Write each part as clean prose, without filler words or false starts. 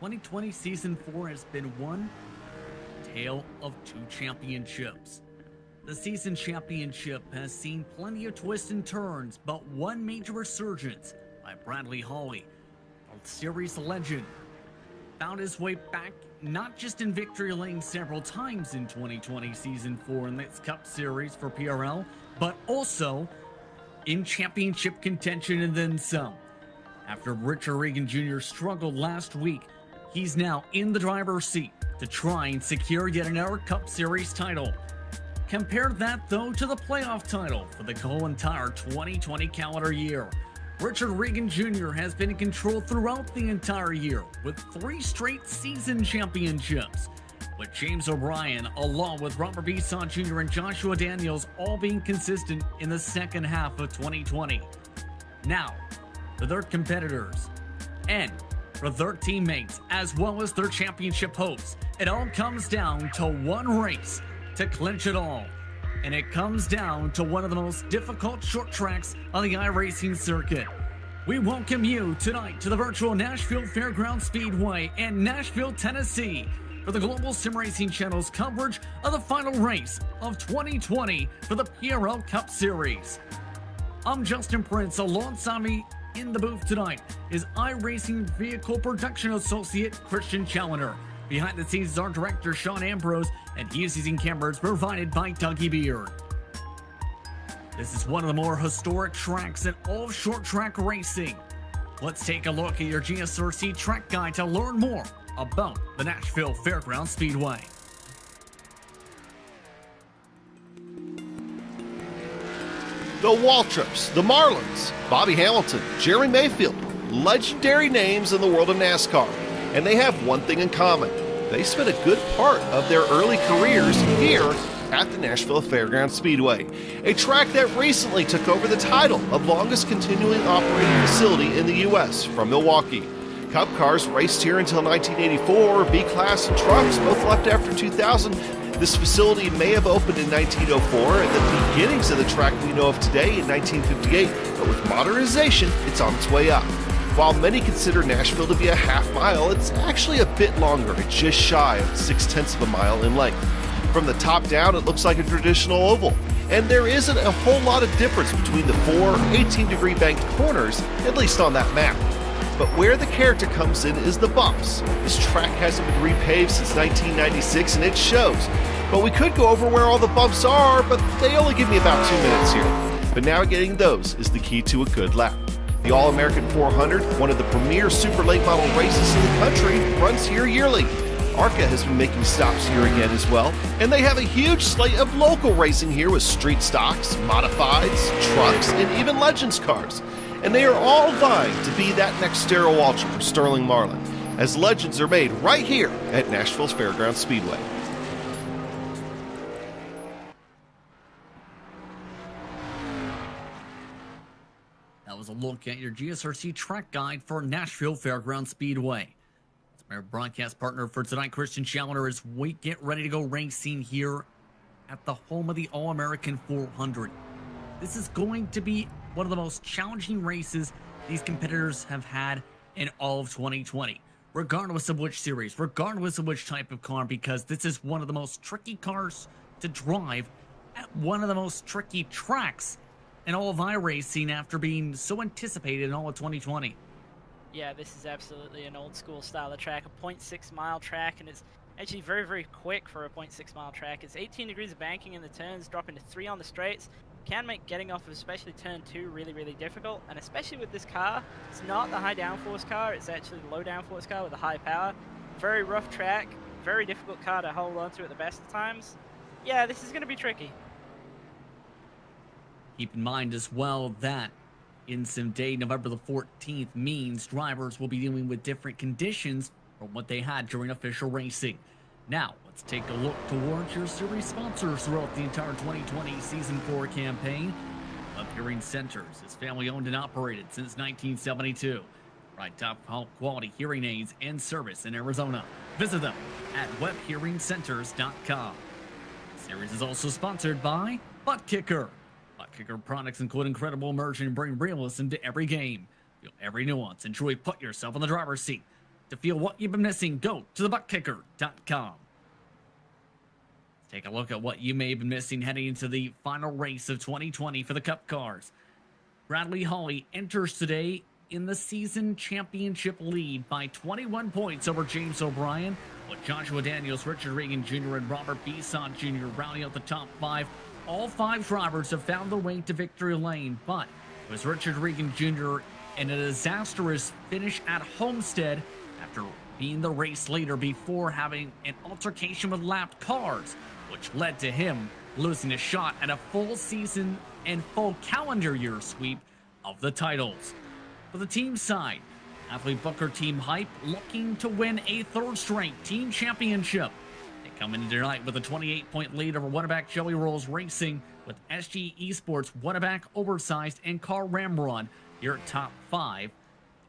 2020 Season 4 has been one tale of two championships. The season championship has seen plenty of twists and turns, but one major resurgence by Bradley Hawley, a series legend, found his way back not just in victory lane several times in 2020 Season 4 in this Cup Series for PRL, but also in championship contention and then some. After Richard Regan Jr. struggled last week, he's now in the driver's seat to try and secure yet another Cup Series title. Compare that, though, to the playoff title for the whole entire 2020 calendar year. Richard Regan Jr. has been in control throughout the entire year with 3 straight season championships, with James O'Brien along with Robert Bisson Jr. and Joshua Daniels all being consistent in the second half of 2020. Now, for their competitors and for their teammates as well as their championship hopes, it all comes down to one race to clinch it all. And it comes down to one of the most difficult short tracks on the iRacing circuit. We welcome you tonight to the virtual Nashville Fairgrounds Speedway in Nashville, Tennessee for the Global SimRacing Channel's coverage of the final race of 2020 for the PRL Cup Series. I'm Justin Prince. Alongside me in the booth tonight is iRacing Vehicle Production Associate Christian Challoner. Behind the scenes is our director, Sean Ambrose, and he is using cameras provided by Dougie Beard. This is one of the more historic tracks in all of short track racing. Let's take a look at your GSRC track guide to learn more about the Nashville Fairgrounds Speedway. The Waltrips, the Marlins, Bobby Hamilton, Jeremy Mayfield, legendary names in the world of NASCAR. And they have one thing in common. They spent a good part of their early careers here at the Nashville Fairgrounds Speedway, a track that recently took over the title of longest continuing operating facility in the U.S. from Milwaukee. Cup cars raced here until 1984, B-Class and trucks both left after 2000. This facility may have opened in 1904 at the beginnings of the track we know of today in 1958, but with modernization, it's on its way up. While many consider Nashville to be a half mile, it's actually a bit longer. It's just shy of 0.6 of a mile in length. From the top down, it looks like a traditional oval, and there isn't a whole lot of difference between the four 18-degree banked corners, at least on that map. But where the character comes in is the bumps. This track hasn't been repaved since 1996, and it shows. But we could go over where all the bumps are, but they only give me about 2 minutes here. But navigating those is the key to a good lap. The All-American 400, one of the premier super late model races in the country, runs here yearly. ARCA has been making stops here again as well, and they have a huge slate of local racing here with street stocks, modifieds, trucks, and even Legends cars. And they are all vying to be that next sterile ultra for Sterling Marlin, as Legends are made right here at Nashville's Fairgrounds Speedway. That was a look at your GSRC track guide for Nashville Fairgrounds Speedway. It's our broadcast partner for tonight, Christian Challenger, as we get ready to go racing here at the home of the All-American 400. This is going to be one of the most challenging races these competitors have had in all of 2020, regardless of which series, regardless of which type of car, because this is one of the most tricky cars to drive at one of the most tricky tracks in all of iRacing after being so anticipated in all of 2020. Yeah, this is absolutely an old school style of track, a 0.6 mile track, and it's actually very, very quick for a 0.6 mile track. It's 18 degrees of banking in the turns, dropping to 3 on the straights. Can make getting off of especially turn 2 really, really difficult, and especially with this car, it's not the high downforce car, it's actually the low downforce car with a high power. Very rough track, very difficult car to hold on to at the best of times. Yeah, this is going to be tricky. Keep in mind as well that InSim Day, November the 14th, means drivers will be dealing with different conditions from what they had during official racing. Now, let's take a look towards your series sponsors throughout the entire 2020 Season 4 campaign. WEBB Hearing Centers is family owned and operated since 1972. Right top quality hearing aids and service in Arizona. Visit them at webhearingcenters.com. The series is also sponsored by ButtKicker. ButtKicker products include incredible immersion and bring realism to every game. Feel every nuance and truly put yourself in the driver's seat. To feel what you've been missing, go to thebuttkicker.com. Let's take a look at what you may have been missing heading into the final race of 2020 for the Cup cars. Bradley Hawley enters today in the season championship lead by 21 points over James O'Brien, with Joshua Daniels, Richard Regan Jr., and Robert Bisson Jr. rounding out the top 5. All 5 drivers have found their way to victory lane, but it was Richard Regan Jr. in a disastrous finish at Homestead after being the race leader before having an altercation with lapped cars, which led to him losing a shot at a full season and full calendar year sweep of the titles. For the team side, Athlete Booker Team Hype looking to win a 3rd straight team championship. They come in tonight with a 28-point lead over Wetterback Joey Rolls Racing, with SG eSports, Wetterback Oversized, and Car Ramrun here at top 5.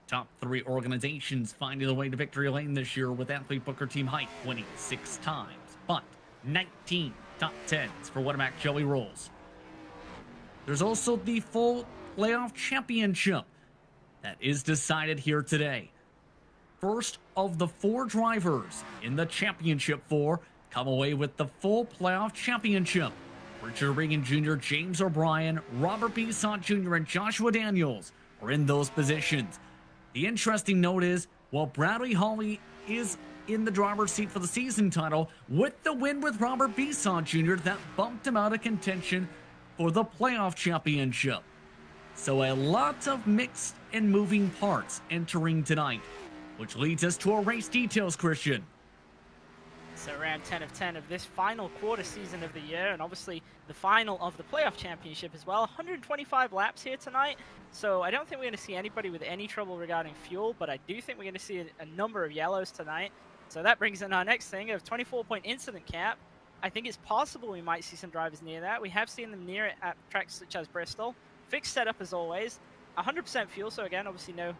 Top 3 organizations finding their way to victory lane this year, with Athlete Booker Team Hype winning 6 times, but 19 top 10s for Wetterback Joey Rolls. There's also the full playoff championship that is decided here today. First of the 4 drivers in the championship 4 come away with the full playoff championship. Richard Regan Jr., James O'Brien, Robert Bisson Jr., and Joshua Daniels are in those positions. The interesting note is, while Bradley Hawley is in the driver's seat for the season title, with the win with Robert Bisson Jr., that bumped him out of contention for the playoff championship. So a lot of mixed and moving parts entering tonight, which leads us to our race details, Christian. So round 10 of 10 of this final quarter season of the year, and obviously the final of the playoff championship as well. 125 laps here tonight, so I don't think we're going to see anybody with any trouble regarding fuel, but I do think we're going to see a number of yellows tonight. So that brings in our next thing of 24-point incident cap. I think it's possible we might see some drivers near that. We have seen them near it at tracks such as Bristol. Fixed setup as always. 100% fuel, so again, obviously no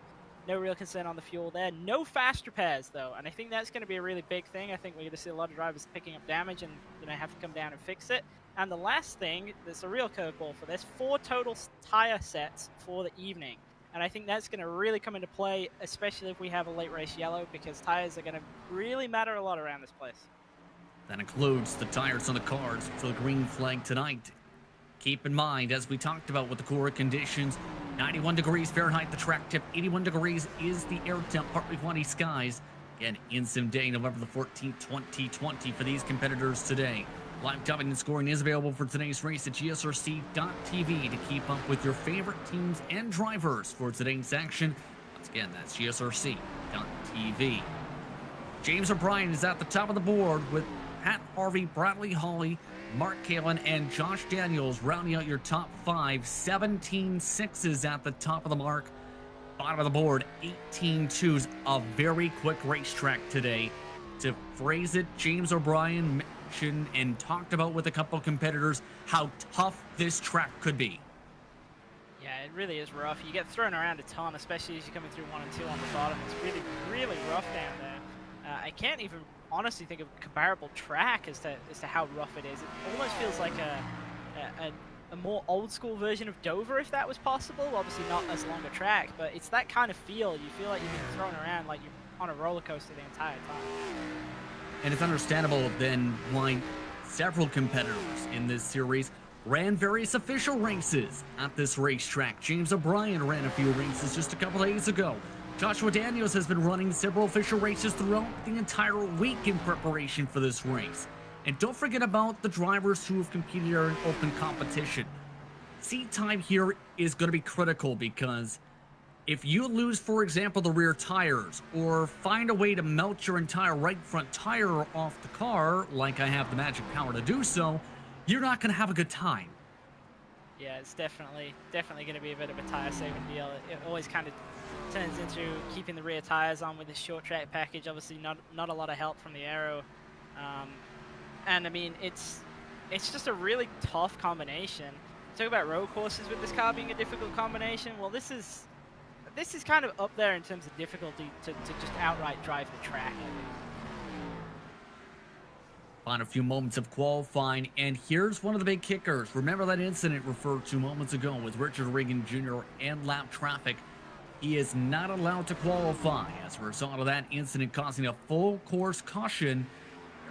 real concern on the fuel there. No fast repairs, though, and I think that's going to be a really big thing. I think we're going to see a lot of drivers picking up damage and have to come down and fix it. And the last thing, that's a real curveball for this, 4 total tire sets for the evening. And I think that's going to really come into play, especially if we have a late race yellow, because tires are going to really matter a lot around this place. That includes the tires on the cars for the green flag tonight. Keep in mind, as we talked about with the cooler conditions, 91 degrees Fahrenheit, the track tip, 81 degrees is the air temp, partly cloudy skies. Again, in sim day, November the 14th, 2020 for these competitors today. Live timing and scoring is available for today's race at GSRC.tv to keep up with your favorite teams and drivers for today's action. Once again, that's GSRC.tv. James O'Brien is at the top of the board with Pat Harvey, Bradley Hawley, Mark Kalin, and Josh Daniels rounding out your top 5. 17 sixes at the top of the mark. Bottom of the board, 18 twos. A very quick racetrack today. To phrase it, James O'Brien mentioned and talked about with a couple competitors how tough this track could be. Yeah, it really is rough. You get thrown around a ton, especially as you're coming through 1 and 2 on the bottom. It's really, really rough down there. I can't even honestly think of a comparable track as to how rough it is. It almost feels like a more old school version of Dover, if that was possible. Obviously not as long a track, but it's that kind of feel. You feel like you're being thrown around like you're on a roller coaster the entire time. And it's understandable then why several competitors in this series ran various official races at this racetrack. James O'Brien ran a few races just a couple days ago. Joshua Daniels has been running several official races throughout the entire week in preparation for this race. And don't forget about the drivers who have competed here in open competition. Seat time here is going to be critical because if you lose, for example, the rear tires or find a way to melt your entire right front tire off the car, like I have the magic power to do so, you're not going to have a good time. Yeah, it's definitely going to be a bit of a tire saving deal. It always kind of turns into keeping the rear tires on with this short track package. Obviously not a lot of help from the aero, and I mean it's just a really tough combination. Talk about road courses with this car being a difficult combination. Well, this is kind of up there in terms of difficulty to just outright drive the track. On a few moments of qualifying, and here's one of the big kickers. Remember that incident referred to moments ago with Richard Reagan Jr. and lap traffic. He is not allowed to qualify as a result of that incident, causing a full course caution.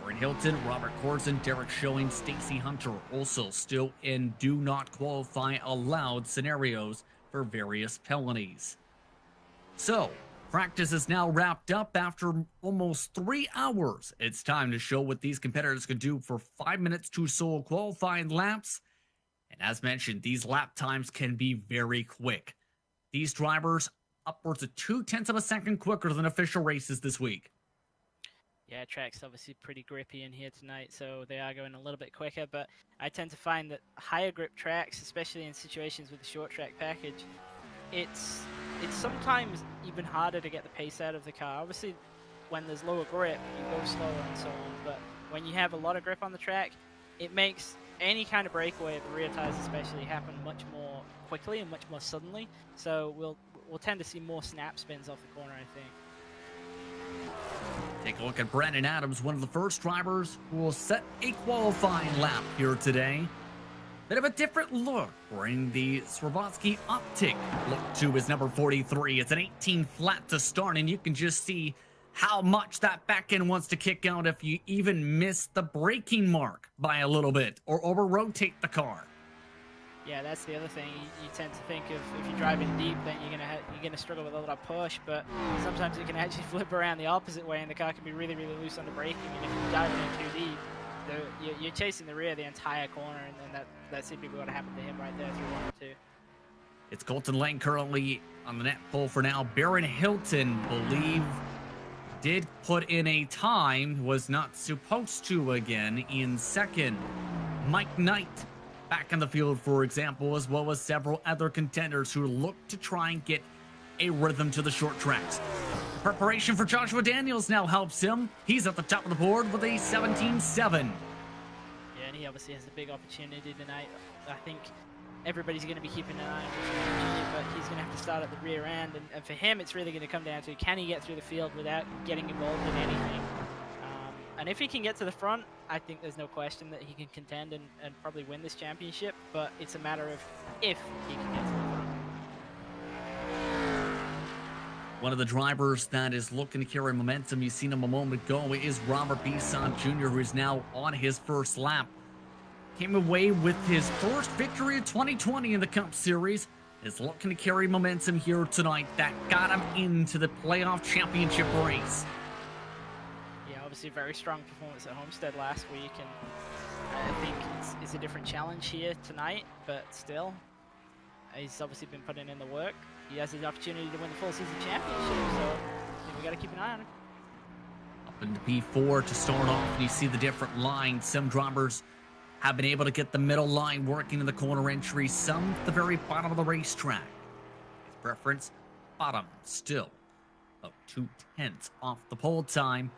Aaron Hilton, Robert Corson, Derek Schilling, Stacy Hunter also still in do not qualify allowed scenarios for various penalties. So, practice is now wrapped up after almost 3 hours. It's time to show what these competitors can do for 5 minutes to solo qualifying laps. And as mentioned, these lap times can be very quick. These drivers upwards of 0.2 of a second quicker than official races this week. Yeah, track's obviously pretty grippy in here tonight, so they are going a little bit quicker, but I tend to find that higher grip tracks, especially in situations with the short track package, it's sometimes even harder to get the pace out of the car. Obviously, when there's lower grip, you go slower and so on, but when you have a lot of grip on the track, it makes any kind of breakaway of the rear tires especially happen much more quickly and much more suddenly, so we'll tend to see more snap spins off the corner, I think. Take a look at Brandon Adams, one of the first drivers who will set a qualifying lap here today. Bit of a different look, wearing the Swarovski Optic look to his number 43. It's an 18 flat to start, and you can just see how much that back end wants to kick out if you even miss the braking mark by a little bit or over-rotate the car. Yeah, that's the other thing. You tend to think of if you're driving deep, then you're gonna struggle with a lot of push, but sometimes you can actually flip around the opposite way, and the car can be really, really loose under braking. And if you're diving in too deep, you're chasing the rear the entire corner, and then that seemed to be what happened to him right there through 1 and 2. It's Colton Lane currently on the net pole for now. Baron Hilton, believe, did put in a time, was not supposed to again, in second. Mike Knight back in the field, for example, as well as several other contenders who look to try and get a rhythm to the short tracks. Preparation for Joshua Daniels now helps him. He's at the top of the board with a 17.7. Yeah, and he obviously has a big opportunity tonight. I think everybody's going to be keeping an eye on him, but he's going to have to start at the rear end, and for him it's really going to come down to can he get through the field without getting involved in anything. And if he can get to the front, I think there's no question that he can contend and probably win this championship, but it's a matter of if he can get to the front. One of the drivers that is looking to carry momentum, you've seen him a moment ago, is Robert Bisson Jr., who is now on his first lap. Came away with his first victory of 2020 in the Cup Series. Is looking to carry momentum here tonight. That got him into the playoff championship race. Yeah, obviously a very strong performance at Homestead last week, and I think it's a different challenge here tonight, but still, he's obviously been putting in the work. He has the opportunity to win the full season championship, so we got to keep an eye on him. Up into P4 to start off, and you see the different lines. Some drivers have been able to get the middle line working in the corner entry, some at the very bottom of the racetrack. His preference, bottom, still about 2/10 off the pole time.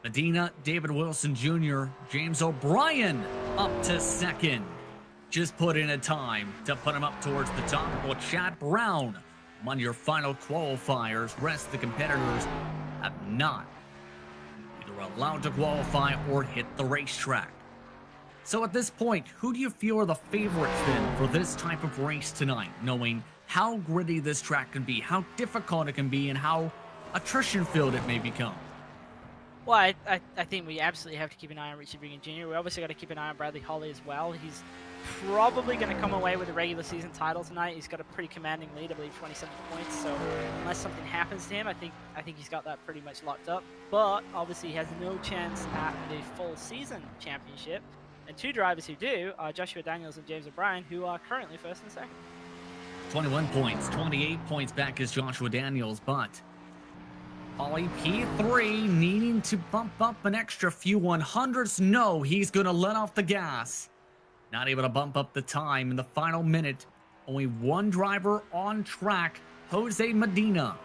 Medina, David Wilson Jr., James O'Brien up to second. Just put in a time to put him up towards the top. Well, Chad Brown among your final qualifiers. Rest of the competitors have not either allowed to qualify or hit the racetrack. So at this point, who do you feel are the favorites then for this type of race tonight, knowing how gritty this track can be, how difficult it can be, and how attrition-filled it may become? Well, I think we absolutely have to keep an eye on Richard Regan Jr. We obviously got to keep an eye on Bradley Holly as well. He's probably going to come away with a regular season title tonight. He's got a pretty commanding lead, I believe 27 points. So unless something happens to him, I think he's got that pretty much locked up. But obviously he has no chance at the full season championship. And two drivers who do are Joshua Daniels and James O'Brien, who are currently first and second. 21 points, 28 points back is Joshua Daniels, but Holly P3 needing to bump up an extra few 100s. No, he's going to let off the gas. Not able to bump up the time in the final minute. Only one driver on track, Jose Medina.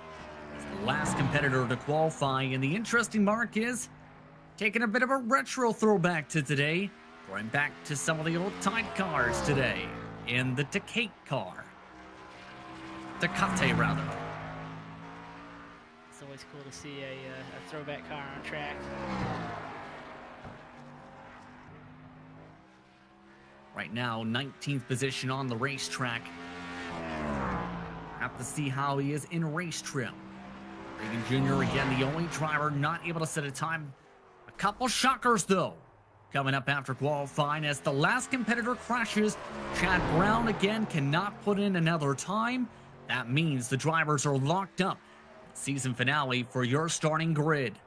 He's the last competitor to qualify, and the interesting mark is taking a bit of a retro throwback to today. Going back to some of the old tight cars today in the Tecate car. Tecate, rather. It's always cool to see a throwback car on track. Right now, 19th position on the racetrack. Have to see how he is in race trim. Regan Jr., again, the only driver not able to set a time. A couple shockers, though, coming up after qualifying as the last competitor crashes. Chad Brown, again, cannot put in another time. That means the drivers are locked up. Season finale for your starting grid.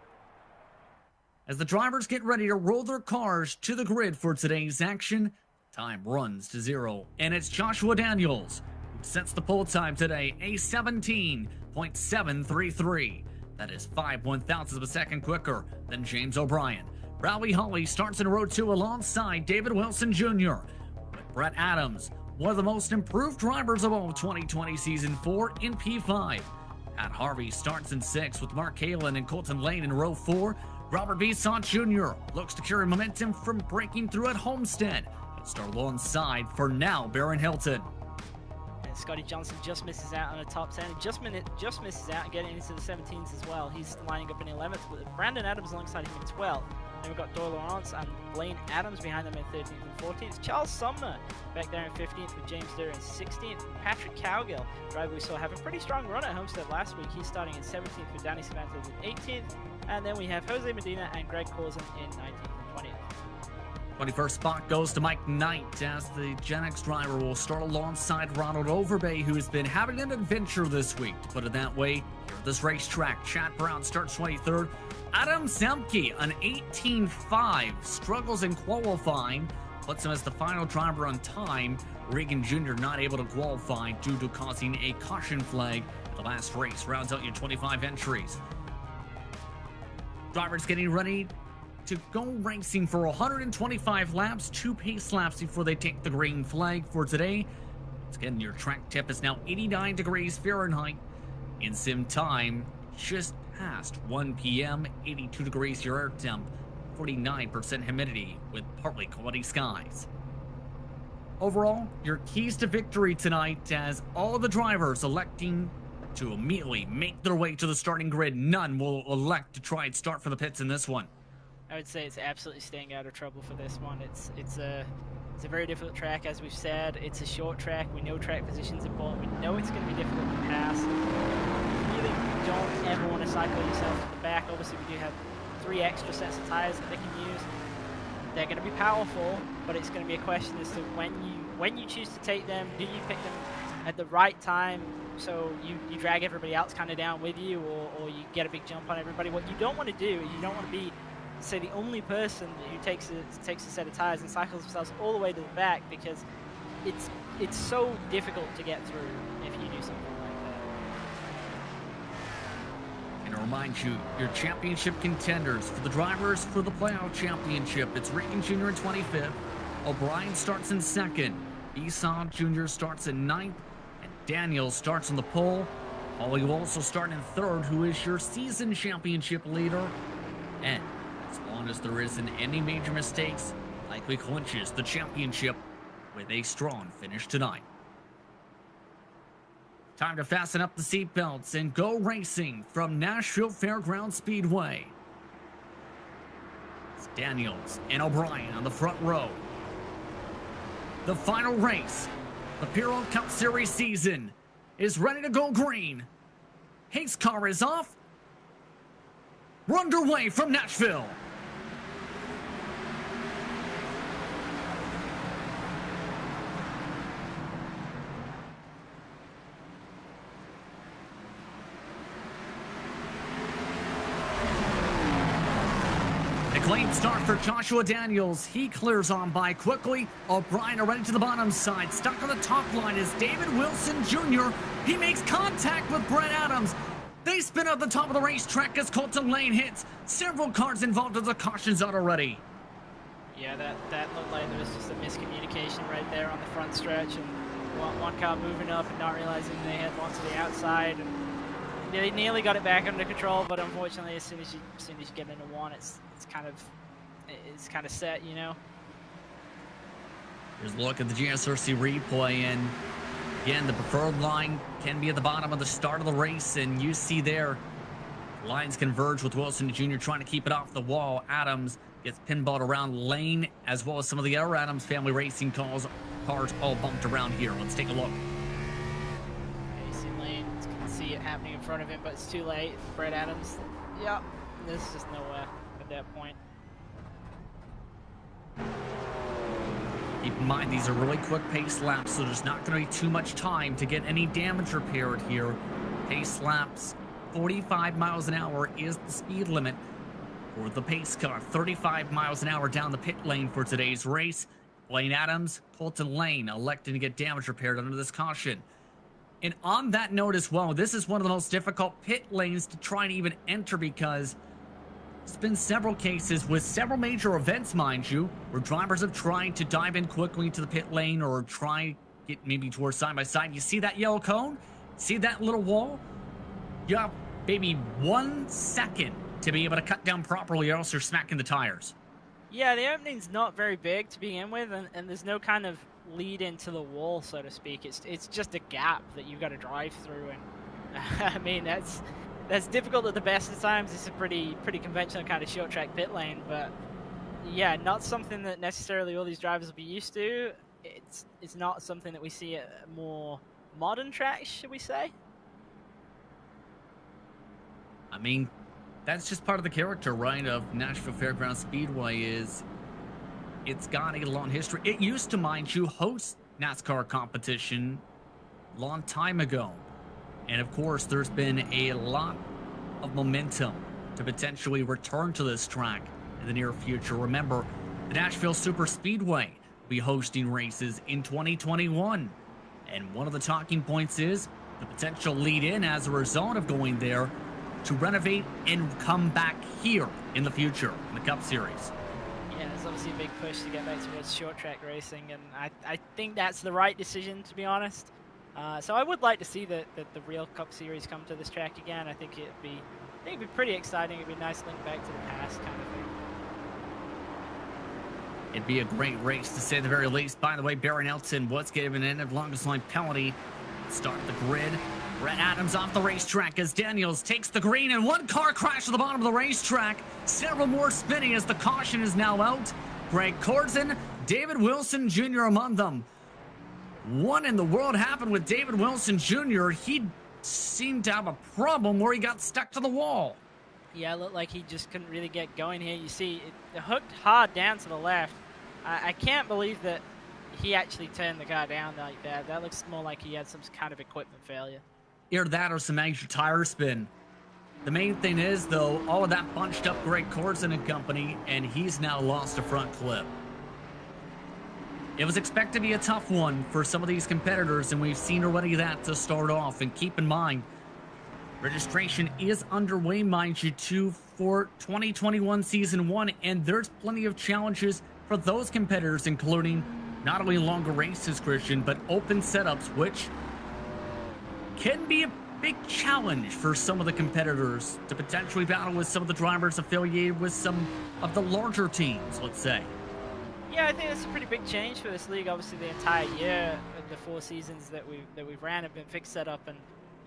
As the drivers get ready to roll their cars to the grid for today's action, time runs to 0, and it's Joshua Daniels who sets the pole time today, a 17.733. That is 5/1000 of a second quicker than James O'Brien. Bradley Holly starts in row 2 alongside David Wilson Jr. with Brett Adams, one of the most improved drivers of all 2020 Season 4 in P5. Pat Harvey starts in 6 with Mark Halen and Colton Lane in row 4. Robert Bisson Jr. looks to carry momentum from breaking through at Homestead. He'll start alongside, for now, Baron Hilton. And Scotty Johnson just misses out on a top 10. He just misses out and getting into the 17s as well. He's lining up in 11th with Brandon Adams alongside him in 12th. Then we've got Doyle Lawrence and Blaine Adams behind them in 13th and 14th. Charles Sumner back there in 15th with James Durr in 16th. Patrick Cowgill, driver we saw have a pretty strong run at Homestead last week. He's starting in 17th with Danny Cervantes in 18th. And then we have Jose Medina and Greg Corzin in 19th and 20th. 21st spot goes to Mike Knight as the Gen X driver will start alongside Ronald Overbay, who has been having an adventure this week, to put it that way. Here at this racetrack, Chad Brown starts 23rd. Adam Semke, an 18.5, struggles in qualifying, puts him as the final driver on time. Regan Jr. not able to qualify due to causing a caution flag at the last race. Rounds out your 25 entries. Drivers getting ready to go racing for 125 laps, 2 pace laps before they take the green flag for today. Again, your track tip is now 89 degrees Fahrenheit. In sim time, just past 1 p.m., 82 degrees your air temp, 49% humidity with partly cloudy skies. Overall, your keys to victory tonight as all of the drivers electing to immediately make their way to the starting grid. None will elect to try and start for the pits in this one. I would say it's absolutely staying out of trouble for this one. It's It's a very difficult track, as we've said. It's a short track. We know track position's important. We know it's going to be difficult to pass. You really don't ever want to cycle yourself to the back. Obviously, we do have 3 extra sets of tires that they can use. They're going to be powerful, but it's going to be a question as to when you choose to take them. Do you pick them at the right time, so you drag everybody else kind of down with you, or you get a big jump on everybody? What you don't want to do is you don't want to be, say, the only person who takes a set of tires and cycles themselves all the way to the back, because it's so difficult to get through if you do something like that. And to remind you, your championship contenders for the drivers for the playoff championship, it's Ricken Jr. in 25th, O'Brien starts in 2nd, Esau Jr. starts in 9th, and Daniel starts on the pole. Paul, you also start in 3rd, who is your season championship leader. And as long as there isn't any major mistakes, likely clinches the championship with a strong finish tonight. Time to fasten up the seatbelts and go racing from Nashville Fairgrounds Speedway. It's Daniels and O'Brien on the front row. The final race, the PRL Cup Series season, is ready to go green. Hate's car is off. We're underway from Nashville. Clean start for Joshua Daniels. He clears on by quickly. O'Brien already to the bottom side. Stuck on the top line is David Wilson Jr. He makes contact with Brett Adams. They spin out the top of the racetrack as Colton Lane hits. Several cars involved as the caution's out already. Yeah, that looked like there was just a miscommunication right there on the front stretch, and one car moving up and not realizing they had one to the outside, and they nearly got it back under control, but unfortunately, as soon as you get into one, it's kind of set, you know. Here's a look at the GSRC replay, and again, the preferred line can be at the bottom of the start of the race, and you see there, lines converge with Wilson Jr. trying to keep it off the wall. Adams gets pinballed around Lane, as well as some of the other Adams family racing cars all bumped around here. Let's take a look. See it happening in front of him, but it's too late. Brett Adams, yeah, there's just nowhere at that point. Keep in mind, these are really quick pace laps, so there's not going to be too much time to get any damage repaired here. Pace laps, 45 miles an hour is the speed limit for the pace car. 35 miles an hour down the pit lane for today's race. Blaine Adams, Colton Lane electing to get damage repaired under this caution. And on that note as well, this is one of the most difficult pit lanes to try and even enter, because there's been several cases with several major events, mind you, where drivers have tried to dive in quickly into the pit lane or try to get maybe towards side by side. You see that yellow cone? See that little wall? You have maybe 1 second to be able to cut down properly, or else you're smacking the tires. Yeah, the opening's not very big to begin with, and there's no kind of lead into the wall, so to speak. It's just a gap that you've got to drive through, and I mean, that's difficult at the best of times. It's a pretty conventional kind of short track pit lane, but yeah, not something that necessarily all these drivers will be used to. It's not something that we see at more modern tracks, should we say? I mean, that's just part of the character, right, of Nashville Fairgrounds Speedway. Is it's got a long history. It used to, mind you, host NASCAR competition a long time ago. And of course, there's been a lot of momentum to potentially return to this track in the near future. Remember, the Nashville Super Speedway will be hosting races in 2021. And one of the talking points is the potential lead-in as a result of going there to renovate and come back here in the future in the Cup Series. Yeah, there's obviously a big push to get back towards short track racing, and I think that's the right decision, to be honest. So I would like to see the real Cup Series come to this track again. I think it'd be pretty exciting. It'd be a nice link back to the past kind of thing. It'd be a great race, to say the very least. By the way, Barry Nelson was given an end of longest line penalty. Start the grid. Brett Adams off the racetrack as Daniels takes the green, and one car crash at the bottom of the racetrack. Several more spinning as the caution is now out. Greg Corzin, David Wilson Jr. among them. What in the world happened with David Wilson Jr.? He seemed to have a problem where he got stuck to the wall. Yeah, it looked like he just couldn't really get going here. You see, it hooked hard down to the left. I can't believe that he actually turned the car down like that. That looks more like he had some kind of equipment failure. Either that or some major tire spin. The main thing is, though, all of that bunched up Greg Corson and company, and he's now lost a front clip. It was expected to be a tough one for some of these competitors, and we've seen already that to start off. And keep in mind, registration is underway, mind you, too, for 2021 Season 1, and there's plenty of challenges for those competitors, including not only longer races, Christian, but open setups, which can be a big challenge for some of the competitors to potentially battle with some of the drivers affiliated with some of the larger teams, let's say. Yeah, I think that's a pretty big change for this league. Obviously, the entire year, the 4 seasons that we've ran have been fixed setup, and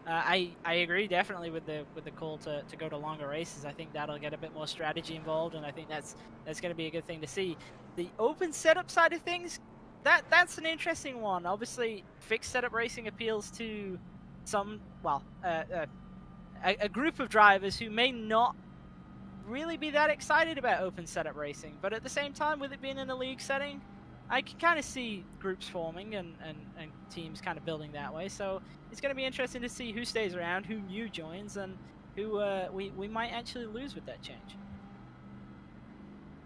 I agree definitely with the call to go to longer races. I think that'll get a bit more strategy involved, and I think that's going to be a good thing to see. The open setup side of things, that's an interesting one. Obviously, fixed setup racing appeals to some, well, a group of drivers who may not really be that excited about open setup racing, but at the same time, with it being in a league setting, I can kind of see groups forming and teams kind of building that way. So it's going to be interesting to see who stays around, who new joins, and who we might actually lose with that change.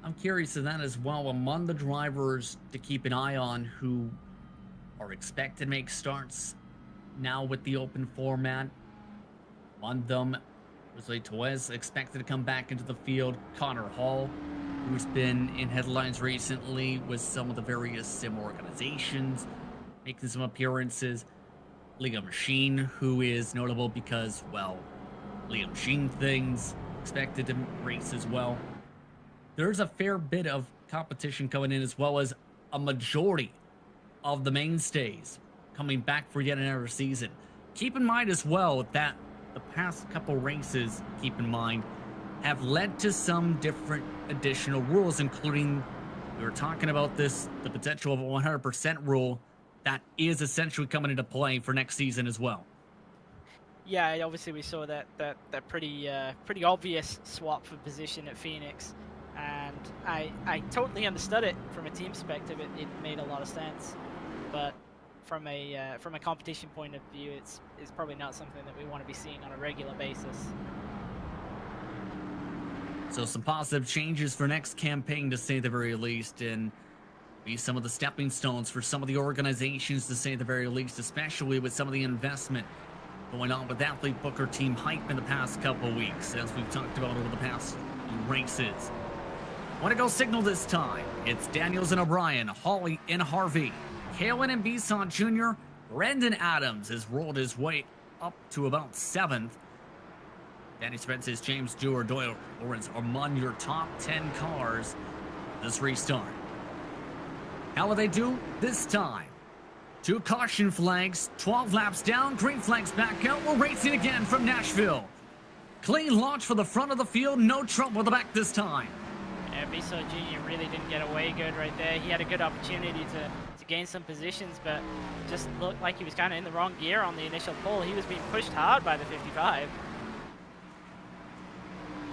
I'm curious of that as well. Among the drivers to keep an eye on who are expected to make starts now with the open format, among them, Jose Torres expected to come back into the field. Connor Hall, who's been in headlines recently with some of the various sim organizations, making some appearances. Liam Machine, who is notable because, well, Liam Machine things, expected to race as well. There's a fair bit of competition coming in, as well as a majority of the mainstays coming back for yet another season. Keep in mind as well that the past couple races, keep in mind, have led to some different additional rules, including, we were talking about this, the potential of a 100% rule that is essentially coming into play for next season as well. Yeah, obviously we saw that pretty obvious swap for position at Phoenix, and I totally understood it from a team perspective. It made a lot of sense, but from a competition point of view, it's probably not something that we want to be seeing on a regular basis. So some positive changes for next campaign, to say the very least, and be some of the stepping stones for some of the organizations, to say the very least, especially with some of the investment going on with Athlete Booker Team Hype in the past couple of weeks, as we've talked about over the past few races. Want to go signal this time? It's Daniels and O'Brien, Hawley and Harvey. Kalen and Bisson Jr. Brendan Adams has rolled his way up to about 7th. Danny Spence's James Dewar, Doyle Lawrence among your top 10 cars this restart. How will they do this time? 2 caution flags, 12 laps down, green flags back out. We're racing again from Nashville. Clean launch for the front of the field, no trouble with the back this time. Yeah, Bisson Jr. really didn't get away good right there. He had a good opportunity to gain some positions, but just looked like he was kind of in the wrong gear on the initial pull. He was being pushed hard by the 55.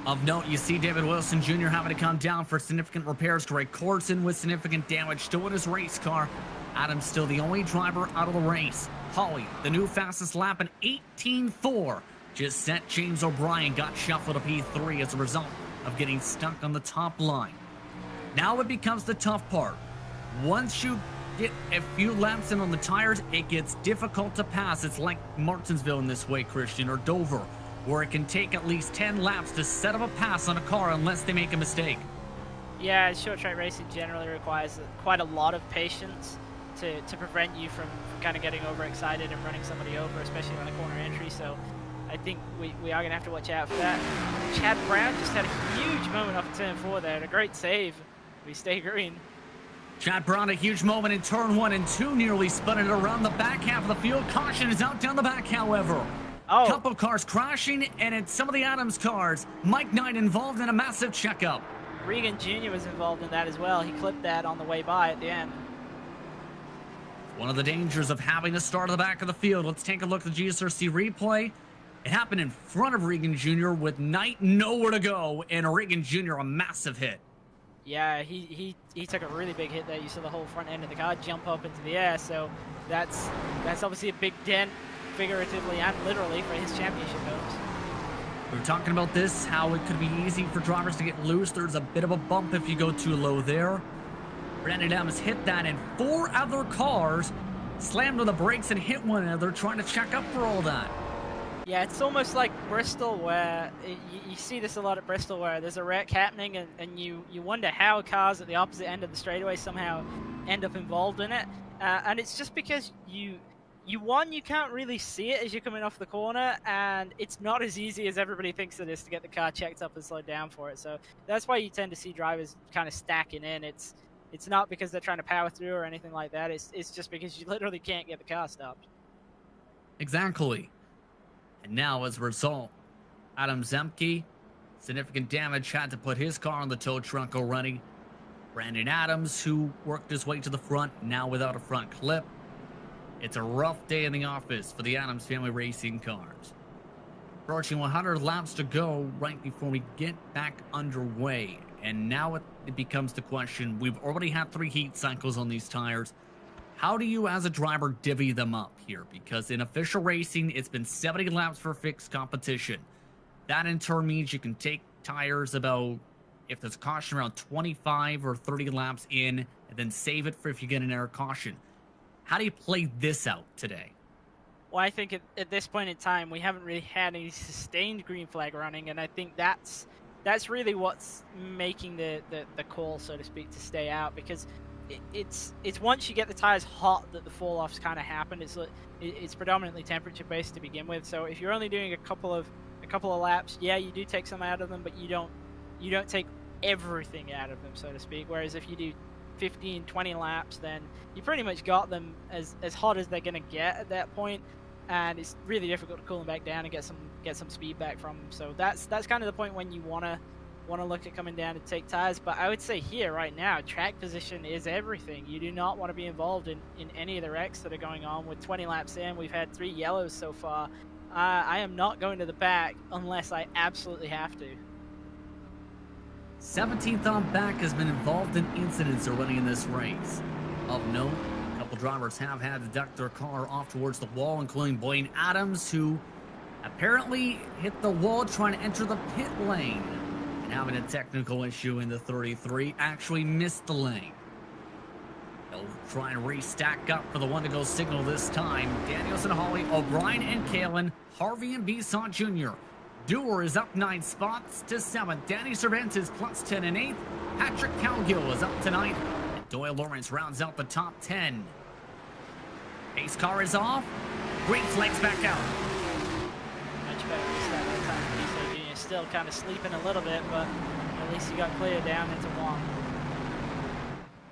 Of note, you see David Wilson Jr. having to come down for significant repairs. Greg Corson with significant damage still in his race car. Adams still the only driver out of the race. Hawley, the new fastest lap in 18.4. Just sent James O'Brien, got shuffled to P3 as a result of getting stuck on the top line. Now it becomes the tough part. Once you get a few laps in on the tires, it gets difficult to pass. It's like Martinsville in this way, Christian, or Dover, where it can take at least 10 laps to set up a pass on a car unless they make a mistake. Yeah, short track racing generally requires quite a lot of patience to prevent you from kind of getting overexcited and running somebody over, especially on a corner entry. So I think we are going to have to watch out for that. Chad Brown just had a huge moment off of turn 4 there, and a great save. We stay green. Chad Brown, a huge moment in turn 1 and 2, nearly spun it around the back half of the field. Caution is out down the back, however. Oh. Couple cars crashing, and it's some of the Adams cars. Mike Knight involved in a massive checkup. Regan Jr. was involved in that as well. He clipped that on the way by at the end. One of the dangers of having to start at the back of the field. Let's take a look at the GSRC replay. It happened in front of Regan Jr. with Knight nowhere to go, and Regan Jr. a massive hit. Yeah, he took a really big hit there. You saw the whole front end of the car jump up into the air, so that's obviously a big dent, figuratively and literally, for his championship hopes. We were talking about this, how it could be easy for drivers to get loose. There's a bit of a bump if you go too low there. Brandon Adams hit that, and 4 other cars slammed on the brakes and hit one another trying to check up for all that. Yeah, it's almost like Bristol, where you see this a lot at Bristol, where there's a wreck happening and you wonder how cars at the opposite end of the straightaway somehow end up involved in it. And it's just because you can't really see it as you're coming off the corner, and it's not as easy as everybody thinks it is to get the car checked up and slowed down for it. So that's why you tend to see drivers kind of stacking in. It's not because they're trying to power through or anything like that. It's just because you literally can't get the car stopped. Exactly. And now, as a result, Adam Zemke, significant damage, had to put his car on the tow truck already. Brandon Adams, who worked his way to the front, now without a front clip. It's a rough day in the office for the Adams family racing cars. Approaching 100 laps to go right before we get back underway. And now it becomes the question, we've already had 3 heat cycles on these tires. How do you, as a driver, divvy them up here? Because in official racing, it's been 70 laps for fixed competition. That in turn means you can take tires about, if there's a caution, around 25 or 30 laps in, and then save it for if you get an error caution. How do you play this out today? Well, I think at this point in time, we haven't really had any sustained green flag running, and I think that's really what's making the call, so to speak, to stay out, because it's once you get the tires hot that the fall offs kind of happen. It's predominantly temperature based to begin with. So if you're only doing a couple of laps, yeah, you do take some out of them, but you don't take everything out of them, so to speak. Whereas if you do 15, 20 laps, then you pretty much got them as hot as they're gonna get at that point, and it's really difficult to cool them back down and get some speed back from them. So that's kind of the point when you wanna look at coming down to take tires. But I would say here right now, track position is everything. You do not want to be involved in any of the wrecks that are going on. With 20 laps in, we've had 3 yellows so far. I am not going to the back unless I absolutely have to. 17th on back has been involved in incidents already in this race. Of note, a couple drivers have had to duck their car off towards the wall, including Blaine Adams, who apparently hit the wall trying to enter the pit lane. And having a technical issue in the 33, actually missed the lane. They'll try and restack up for the one to go signal this time. Danielson, Hawley, O'Brien, and Kalen, Harvey and Bisson Jr. Dewar is up 9 spots to 7th. Danny Cervantes plus 10 and 8th. Patrick Calgill is up to 9th. And Doyle Lawrence rounds out the top 10. Pace car is off. Great flags back out. Much better restart that time. Bisson Jr. still kind of sleeping a little bit, but at least he got cleared down into 1.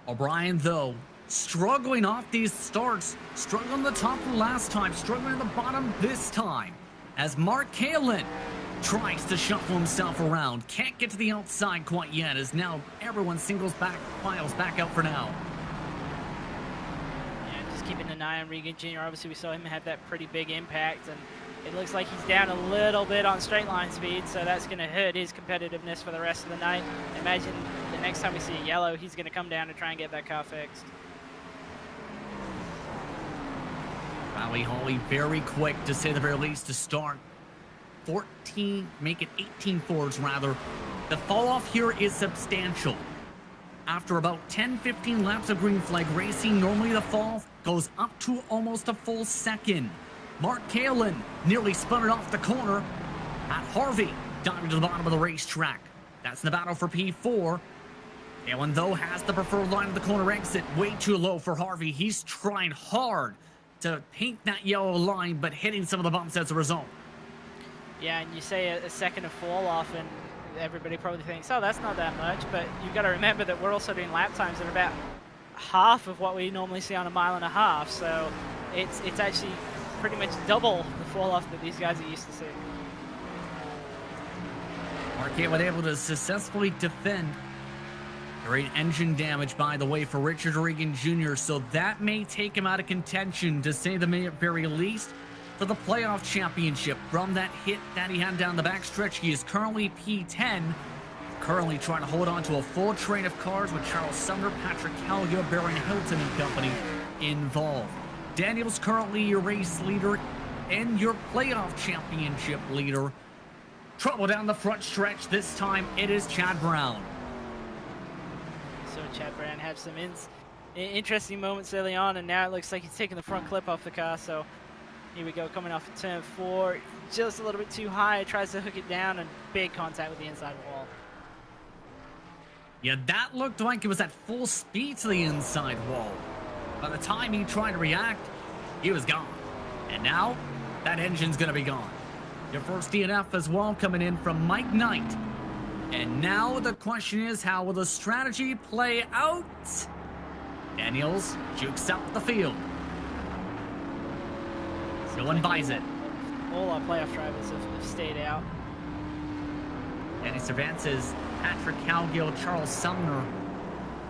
O'Brien, though, struggling off these starts. Struggling the top last time. Struggling at the bottom this time. As Mark Kalen tries to shuffle himself around. Can't get to the outside quite yet, as now everyone files back out for now. Yeah, just keeping an eye on Regan Jr. Obviously, we saw him have that pretty big impact, and it looks like he's down a little bit on straight line speed, so that's going to hurt his competitiveness for the rest of the night. Imagine the next time we see a yellow, he's going to come down to try and get that car fixed. Riley Hawley very quick, to say the very least, to start. 14, make it 18 forwards rather. The fall off here is substantial. After about 10-15 laps of green flag racing, normally the fall goes up to almost a full second. Mark Kalen nearly spun it off the corner at Harvey, diving to the bottom of the racetrack. That's the battle for P4. Kalen, though, has the preferred line of the corner exit. Way too low for Harvey. He's trying hard to paint that yellow line, but hitting some of the bumps as a result. Yeah, and you say a second of fall off, and everybody probably thinks, oh, that's not that much, but you've got to remember that we're also doing lap times that are about half of what we normally see on a 1.5 miles, so it's actually pretty much double the fall off that these guys are used to seeing. Marquette was able to successfully defend Great engine damage, by the way, for Richard Regan Jr., so that may take him out of contention, to say the very least, for the playoff championship. From that hit that he had down the backstretch, he is currently P10, currently trying to hold on to a full train of cars with Charles Sumner, Patrick Calga, Baron Hilton and company involved. Daniels currently your race leader and your playoff championship leader. Trouble down the front stretch. This time it is Chad Brown. So Chad Brown had some interesting moments early on, and now it looks like he's taking the front clip off the car. So here we go, coming off of turn 4, just a little bit too high, tries to hook it down, and big contact with the inside wall. Yeah, that looked like it was at full speed to the inside wall. By the time he tried to react, he was gone. And now, that engine's gonna be gone. Your first DNF as well, coming in from Mike Knight. And now the question is, how will the strategy play out? Daniels jukes up the field. No one buys it. All our playoff drivers have stayed out. Danny Cervantes, Patrick Calgill, Charles Sumner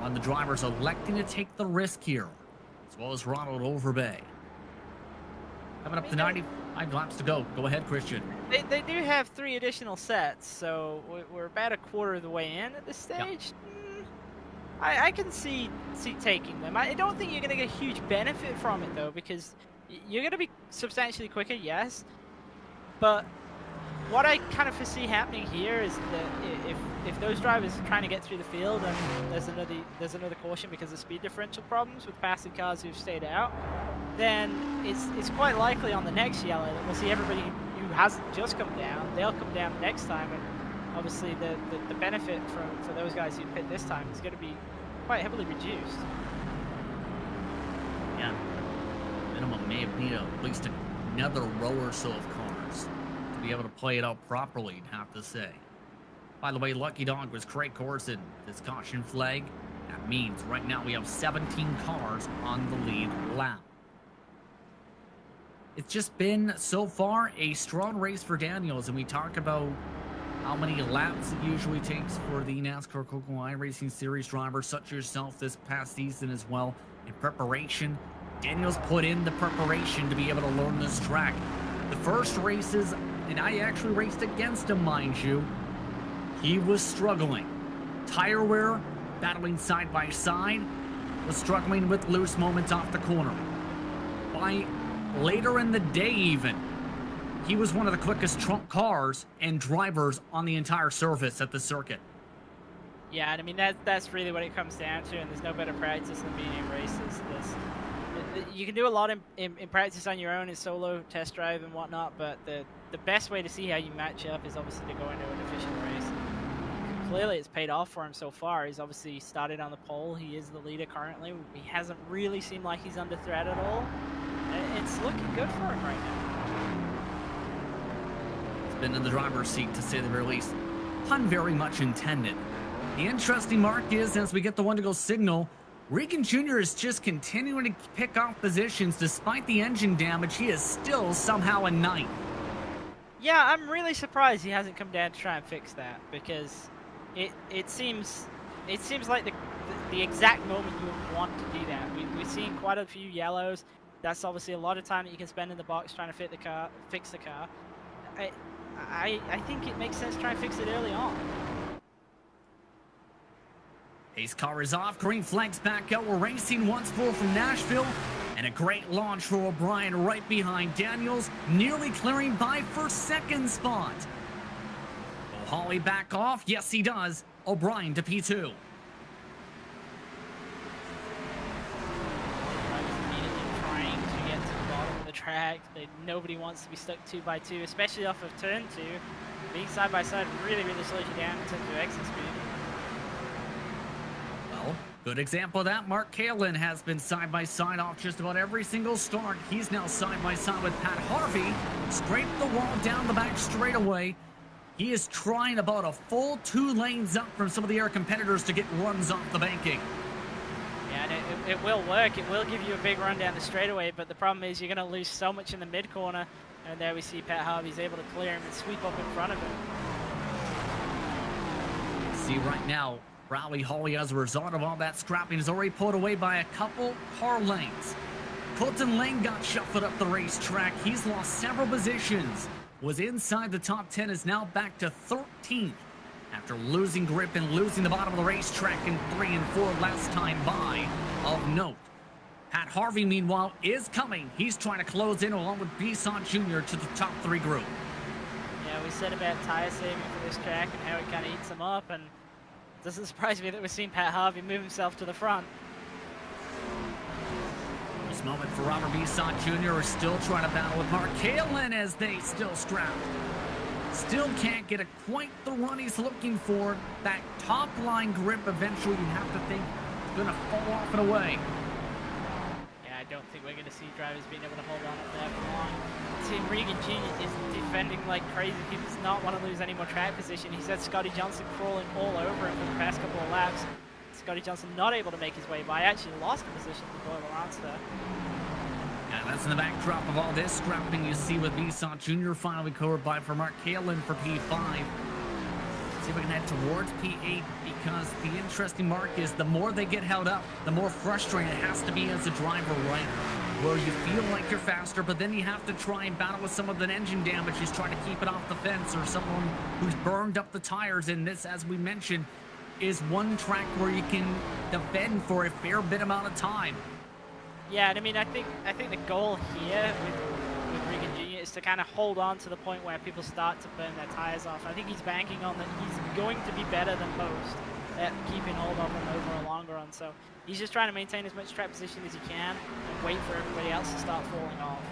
on the drivers electing to take the risk here, as well as Ronald Overbay. Coming up to 95 laps to go. Go ahead, Christian. They do have 3 additional sets, so we're about a quarter of the way in at this stage. Yep. I can see taking them. I don't think you're going to get a huge benefit from it, though, because you're going to be substantially quicker, yes. But what I kind of foresee happening here is that if those drivers are trying to get through the field and there's another caution because of speed differential problems with passing cars who've stayed out, then it's quite likely on the next yellow that we'll see everybody who hasn't just come down, they'll come down the next time, and obviously the benefit for those guys who pit this time is going to be quite heavily reduced. Yeah, minimum may have needed at least another row or so of cars to be able to play it out properly, I'd have to say. By the way, Lucky Dog was Craig Corson, this caution flag. That means right now we have 17 cars on the lead lap. It's just been, so far, a strong race for Daniels, and we talk about how many laps it usually takes for the NASCAR Coco iRacing Series drivers, such as yourself this past season as well, in preparation. Daniels put in the preparation to be able to learn this track. The first races, and I actually raced against him, mind you, he was struggling. Tire wear, battling side by side, was struggling with loose moments off the corner. By later in the day even, he was one of the quickest trunk cars and drivers on the entire surface at the circuit. Yeah, and I mean, that's really what it comes down to, and there's no better practice than being in races. You can do a lot in practice on your own in solo test drive and whatnot, but the best way to see how you match up is obviously to go into an official race. Clearly it's paid off for him so far. He's obviously started on the pole. He is the leader currently. He hasn't really seemed like he's under threat at all. It's looking good for him right now. He's been in the driver's seat, to say the very least. Pun very much intended. The interesting mark is, as we get the one-to-go signal, Regan Jr. is just continuing to pick off positions. Despite the engine damage, he is still somehow in ninth. Yeah, I'm really surprised he hasn't come down to try and fix that, because it seems like the exact moment you would want to do that. We've seen quite a few yellows. That's obviously a lot of time that you can spend in the box trying to fix the car. I think it makes sense to try and fix it early on. Pace car is off. Green flags back out. We're racing once more from Nashville. And a great launch for O'Brien right behind Daniels, nearly clearing by for second spot. Will Hawley back off? Yes, he does. O'Brien to P2. Trying to get to the bottom of the track. Nobody wants to be stuck 2x2, especially off of turn 2. Being side by side really slows you down in terms of exit speed. Good example of that. Mark Kalin has been side-by-side off just about every single start. He's now side-by-side with Pat Harvey. Scraped the wall down the back straightaway. He is trying about a full 2 lanes up from some of the air competitors to get runs off the banking. Yeah, and it will work. It will give you a big run down the straightaway, but the problem is you're going to lose so much in the mid-corner. And there we see Pat Harvey's able to clear him and sweep up in front of him. See right now, Rowley Hawley, as a result of all that scrapping, is already pulled away by a couple car lanes. Colton Lane got shuffled up the racetrack. He's lost several positions. Was inside the top 10, is now back to 13th after losing grip and losing the bottom of the racetrack in 3 and 4 last time by. Of note, Pat Harvey, meanwhile, is coming. He's trying to close in along with Bisson Jr. to the top 3 group. Yeah, we said about tire saving for this track and how it kind of eats them up, and it doesn't surprise me that we're seeing Pat Harvey move himself to the front. This moment for Robert Bisson Jr. is still trying to battle with Mark Kalin as they still scrap. Still can't get quite the run he's looking for. That top line grip eventually, you have to think, is going to fall off and away. Yeah, I don't think we're going to see drivers being able to hold on up there for long. Team Regan Jr. is defending like crazy. He does not want to lose any more track position. He's had Scotty Johnson crawling all over him for the past couple of laps. Scotty Johnson not able to make his way by. Actually lost a position to Doyle Lance there. And that's in the backdrop of all this scrapping you see with Bisson Jr. finally covered by for Mark Kalin for P5. See if we can head towards P8, because the interesting mark is the more they get held up, the more frustrating it has to be as a driver, right? Where you feel like you're faster, but then you have to try and battle with some of the engine damage, just trying to keep it off the fence, or someone who's burned up the tires. And this, as we mentioned, is one track where you can defend for a fair bit amount of time. Yeah, and I mean, I think the goal here with Regan Jr. is to kind of hold on to the point where people start to burn their tires off. I think he's banking on that he's going to be better than most at keeping hold of them over a longer run. So he's just trying to maintain as much track position as he can and wait for everybody else to start falling off.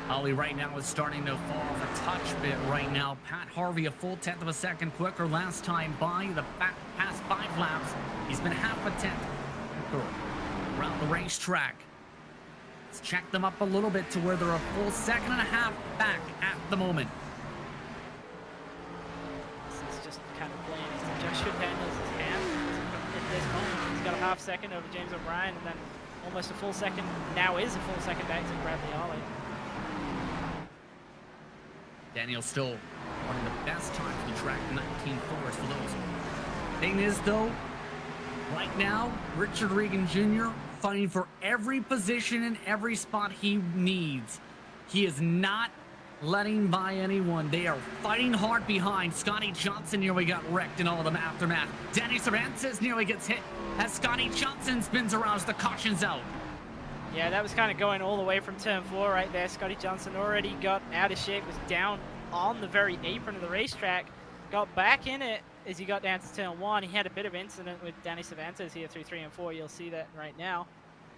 Ollie right now is starting to fall off a touch bit right now. Pat Harvey a full 1/10 of a second quicker last time by. The past 5 laps, he's been half a 10th quicker around the racetrack. Let's check them up a little bit to where they're a full 1.5 seconds back at the moment. This is just kind of playing as Joshua Daniels' hand at this moment. He's got a half second over James O'Brien, and then almost a full second, now is a full second back to Bradley Ollie. Daniel still one of the best times on the track, 19.4s for those. Thing is, though, right now, Richard Regan Jr. fighting for every position and every spot he needs. He is not letting by anyone. They are fighting hard behind. Scotty Johnson nearly got wrecked in all of the aftermath. Danny Cervantes nearly gets hit as Scotty Johnson spins around as the caution's out. Yeah, that was kind of going all the way from turn 4 right there. Scotty Johnson already got out of shape, was down on the very apron of the racetrack, got back in it as he got down to turn 1. He had a bit of incident with Danny Cervantes here through 3 and 4. You'll see that right now.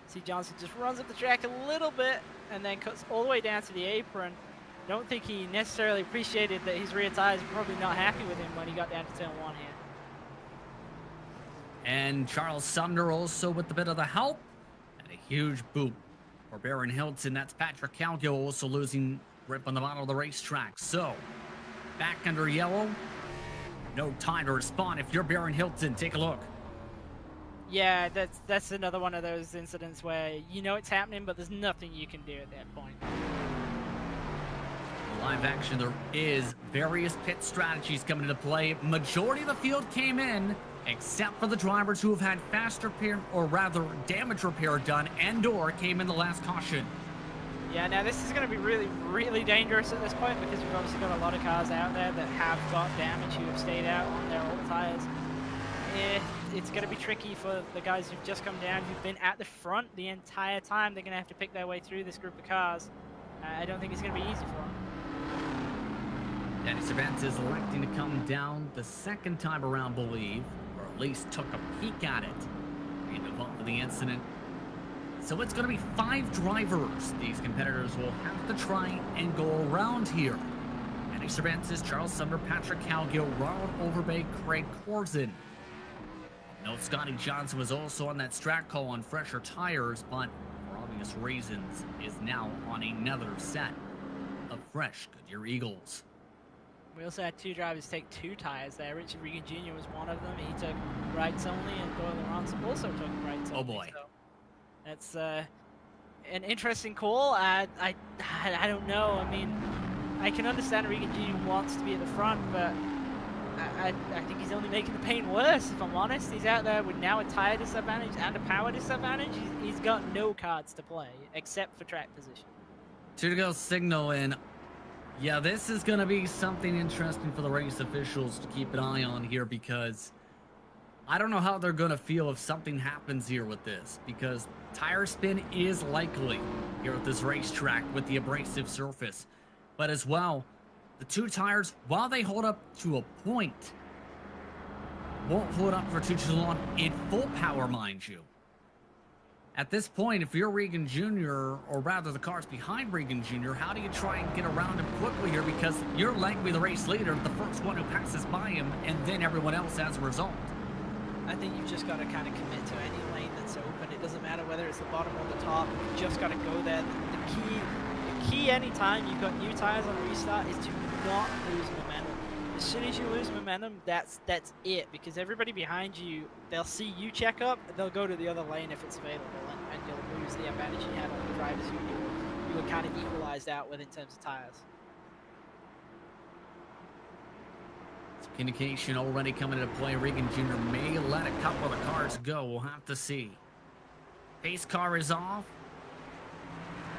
See Johnson just runs up the track a little bit and then cuts all the way down to the apron. Don't think he necessarily appreciated that his rear tires were probably not happy with him when he got down to turn 1 here. And Charles Sumner also with a bit of the help. And a huge boot for Baron Hilton. That's Patrick Calgill also losing grip on the bottom of the racetrack. So, back under yellow. No time to respond. If you're Baron Hilton, take a look. Yeah, that's another one of those incidents where you know it's happening, but there's nothing you can do at that point. Live action, there is various pit strategies coming into play. Majority of the field came in, except for the drivers who have had fast repair, or rather damage repair done, and/or came in the last caution. Yeah, now this is going to be really, really dangerous at this point, because we've obviously got a lot of cars out there that have got damage who have stayed out on their old tires. It's going to be tricky for the guys who've just come down, who've been at the front the entire time. They're going to have to pick their way through this group of cars. I don't think it's going to be easy for them. Danny Cervantes electing to come down the second time around, believe, or at least took a peek at it, being involved in the incident. So it's going to be 5 drivers these competitors will have to try and go around here. Danny Cervantes, Charles Sumner, Patrick Calgill, Ronald Overbay, Craig Corzin. No, Scotty Johnson was also on that strat call on fresher tires, but for obvious reasons is now on another set of fresh Goodyear Eagles. We also had 2 drivers take 2 tires there. Richard Regan Jr. was one of them. He took rights only, and Doyle Lawrence also took rights only. Oh boy. So that's an interesting call. I don't know. I mean, I can understand Regan Jr. wants to be at the front, but I think he's only making the pain worse, if I'm honest. He's out there with now a tire disadvantage and a power disadvantage. He's got no cards to play, except for track position. 2 to go signal in. Yeah, this is going to be something interesting for the race officials to keep an eye on here, because I don't know how they're going to feel if something happens here with this, because tire spin is likely here at this racetrack with the abrasive surface. But as well, the 2 tires, while they hold up to a point, won't hold up for too long in full power, mind you. At this point, if you're Regan Jr., or rather the cars behind Regan Jr., how do you try and get around him quickly here? Because you're likely the race leader, the first one who passes by him, and then everyone else as a result. I think you've just got to kind of commit to any lane that's open. It doesn't matter whether it's the bottom or the top. You've just got to go there. The key anytime you've got new tires on restart is to not lose momentum. As soon as you lose momentum, that's it, because everybody behind you, they'll see you check up, they'll go to the other lane if it's available, and you'll lose the advantage you had on the drivers you were kind of equalized out with in terms of tires. Communication already coming into play. Regan Jr. may let a couple of the cars go. We'll have to see. Pace car is off.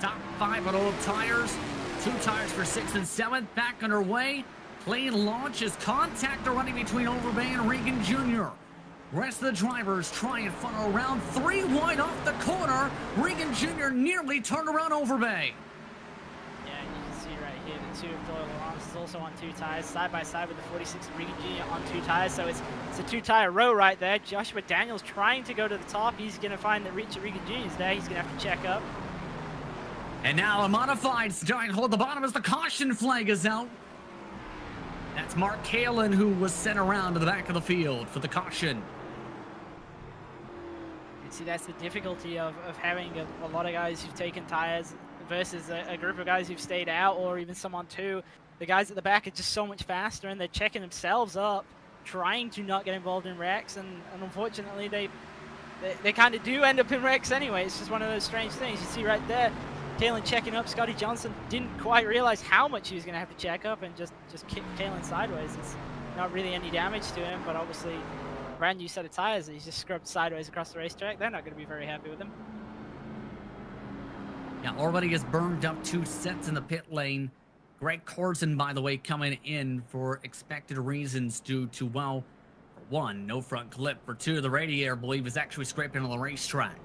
Top 5 on old tires. 2 tires for 6th and 7th. Back underway. Clean launch as contact running between Overbay and Regan Jr. Rest of the drivers try and funnel around. 3 wide off the corner. Regan Jr. nearly turned around Overbay. Yeah, and you can see right here the 2 of Doyle Lawrence is also on 2 tires, side by side with the 46 of Regan Jr. on 2 tires. So it's a 2-tire row right there. Joshua Daniels trying to go to the top. He's going to find that Richard Regan Jr. is there. He's going to have to check up. And now a modified starting to hold the bottom as the caution flag is out. That's Mark Kalin, who was sent around to the back of the field for the caution. And see, that's the difficulty of having a lot of guys who've taken tires versus a group of guys who've stayed out, or even some on 2. The guys at the back are just so much faster, and they're checking themselves up, trying to not get involved in wrecks, and unfortunately they kind of do end up in wrecks anyway. It's just one of those strange things. You see right there, Kalen checking up. Scotty Johnson didn't quite realize how much he was going to have to check up, and just kicked Kalen sideways. It's not really any damage to him, but obviously brand new set of tires that he's just scrubbed sideways across the racetrack. They're not going to be very happy with him. Now already has burned up 2 sets in the pit lane. Greg Corson, by the way, coming in for expected reasons due to, well, for 1, no front clip. For 2, the radiator, I believe, is actually scraping on the racetrack.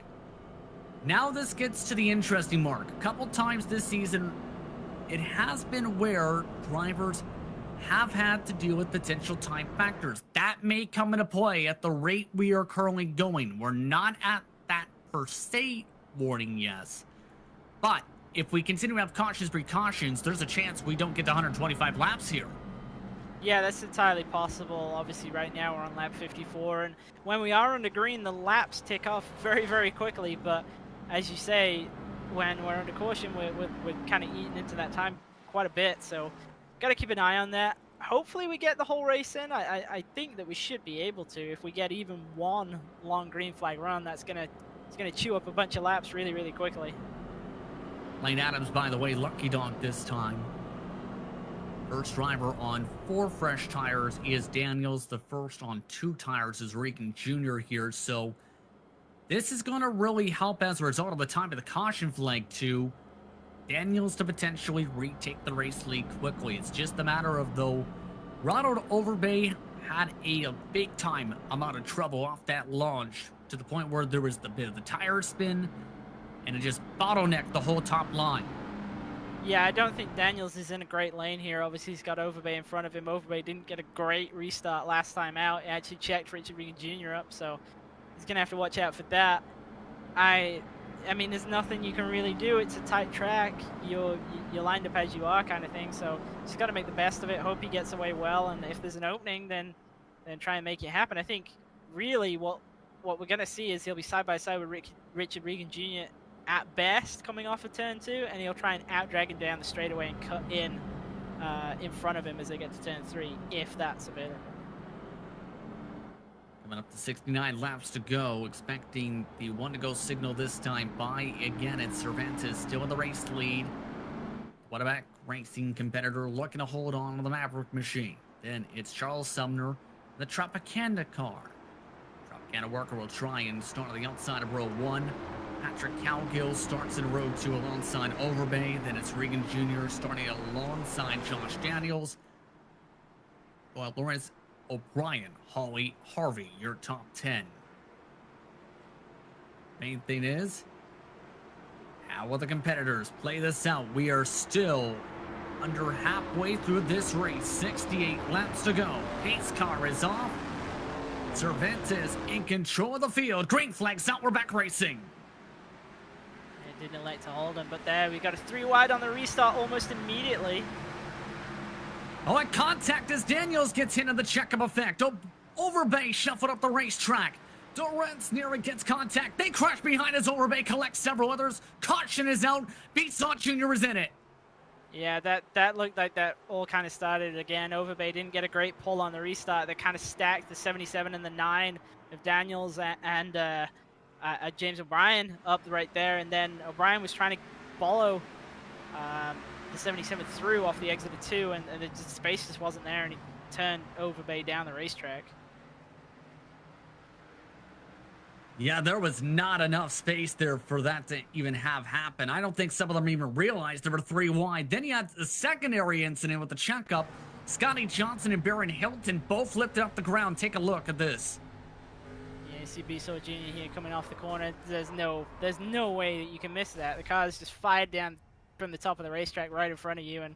Now this gets to the interesting mark. A couple times this season, it has been where drivers have had to deal with potential time factors. That may come into play at the rate we are currently going. We're not at that per se warning, yes. But if we continue to have cautious precautions, there's a chance we don't get to 125 laps here. Yeah, that's entirely possible. Obviously, right now we're on lap 54, and when we are under green, the laps tick off very, very quickly. But as you say, when we're under caution, we're kind of eating into that time quite a bit. So, got to keep an eye on that. Hopefully, we get the whole race in. I think that we should be able to. If we get even one long green flag run, it's gonna chew up a bunch of laps really, really quickly. Lane Adams, by the way, lucky dog this time. First driver on 4 fresh tires is Daniels. The first on 2 tires is Regan Jr. here. So this is going to really help as a result of the time of the caution flag to Daniels to potentially retake the race lead quickly. It's just a matter of, though, Ronald Overbay had a big time amount of trouble off that launch to the point where there was the bit of the tire spin, and it just bottlenecked the whole top line. Yeah, I don't think Daniels is in a great lane here. Obviously, he's got Overbay in front of him. Overbay didn't get a great restart last time out. He actually checked Richard Regan Jr. up, so he's going to have to watch out for that. I mean, there's nothing you can really do. It's a tight track. You're lined up as you are kind of thing, so just got to make the best of it. Hope he gets away well, and if there's an opening, then try and make it happen. I think really what we're going to see is he'll be side by side with Richard Regan Jr. at best coming off of turn 2, and he'll try and out-drag him down the straightaway and cut in front of him as they get to turn 3, if that's available. Coming up to 69 laps to go, expecting the 1 to go signal this time by, again, it's Cervantes still in the race lead. What about racing competitor looking to hold on to the Maverick machine? Then it's Charles Sumner, the Tropicana car. Tropicana worker will try and start on the outside of row 1. Patrick Cowgill starts in row 2 alongside Overbay. Then it's Regan Jr. starting alongside Josh Daniels. Well, Lawrence O'Brien, Holly Harvey, your top 10. Main thing is, how will the competitors play this out? We are still under halfway through this race. 68 laps to go. Pace car is off. Cervantes in control of the field. Green flags out. We're back racing. It didn't elect to hold him, but there we got a 3 wide on the restart almost immediately. Oh, and contact as Daniels gets into the checkup effect. Oh, Overbay shuffled up the racetrack. Dorrance nearly gets contact. They crash behind as Overbay collects several others. Caution is out. Beatsot Jr. is in it. Yeah, that looked like that all kind of started again. Overbay didn't get a great pull on the restart. They kind of stacked the 77 and the 9 of Daniels and James O'Brien up right there. And then O'Brien was trying to follow the 77 through off the exit of 2, and the space just wasn't there, and he turned Overbay down the racetrack. Yeah, there was not enough space there for that to even have happen. I don't think some of them even realized there were 3 wide. Then you had the secondary incident with the checkup. Scotty Johnson and Baron Hilton both lifted up the ground. Take a look at this. Yeah, you see Biso Jr. here coming off the corner. There's no way that you can miss that. The car is just fired down from the top of the racetrack right in front of you, and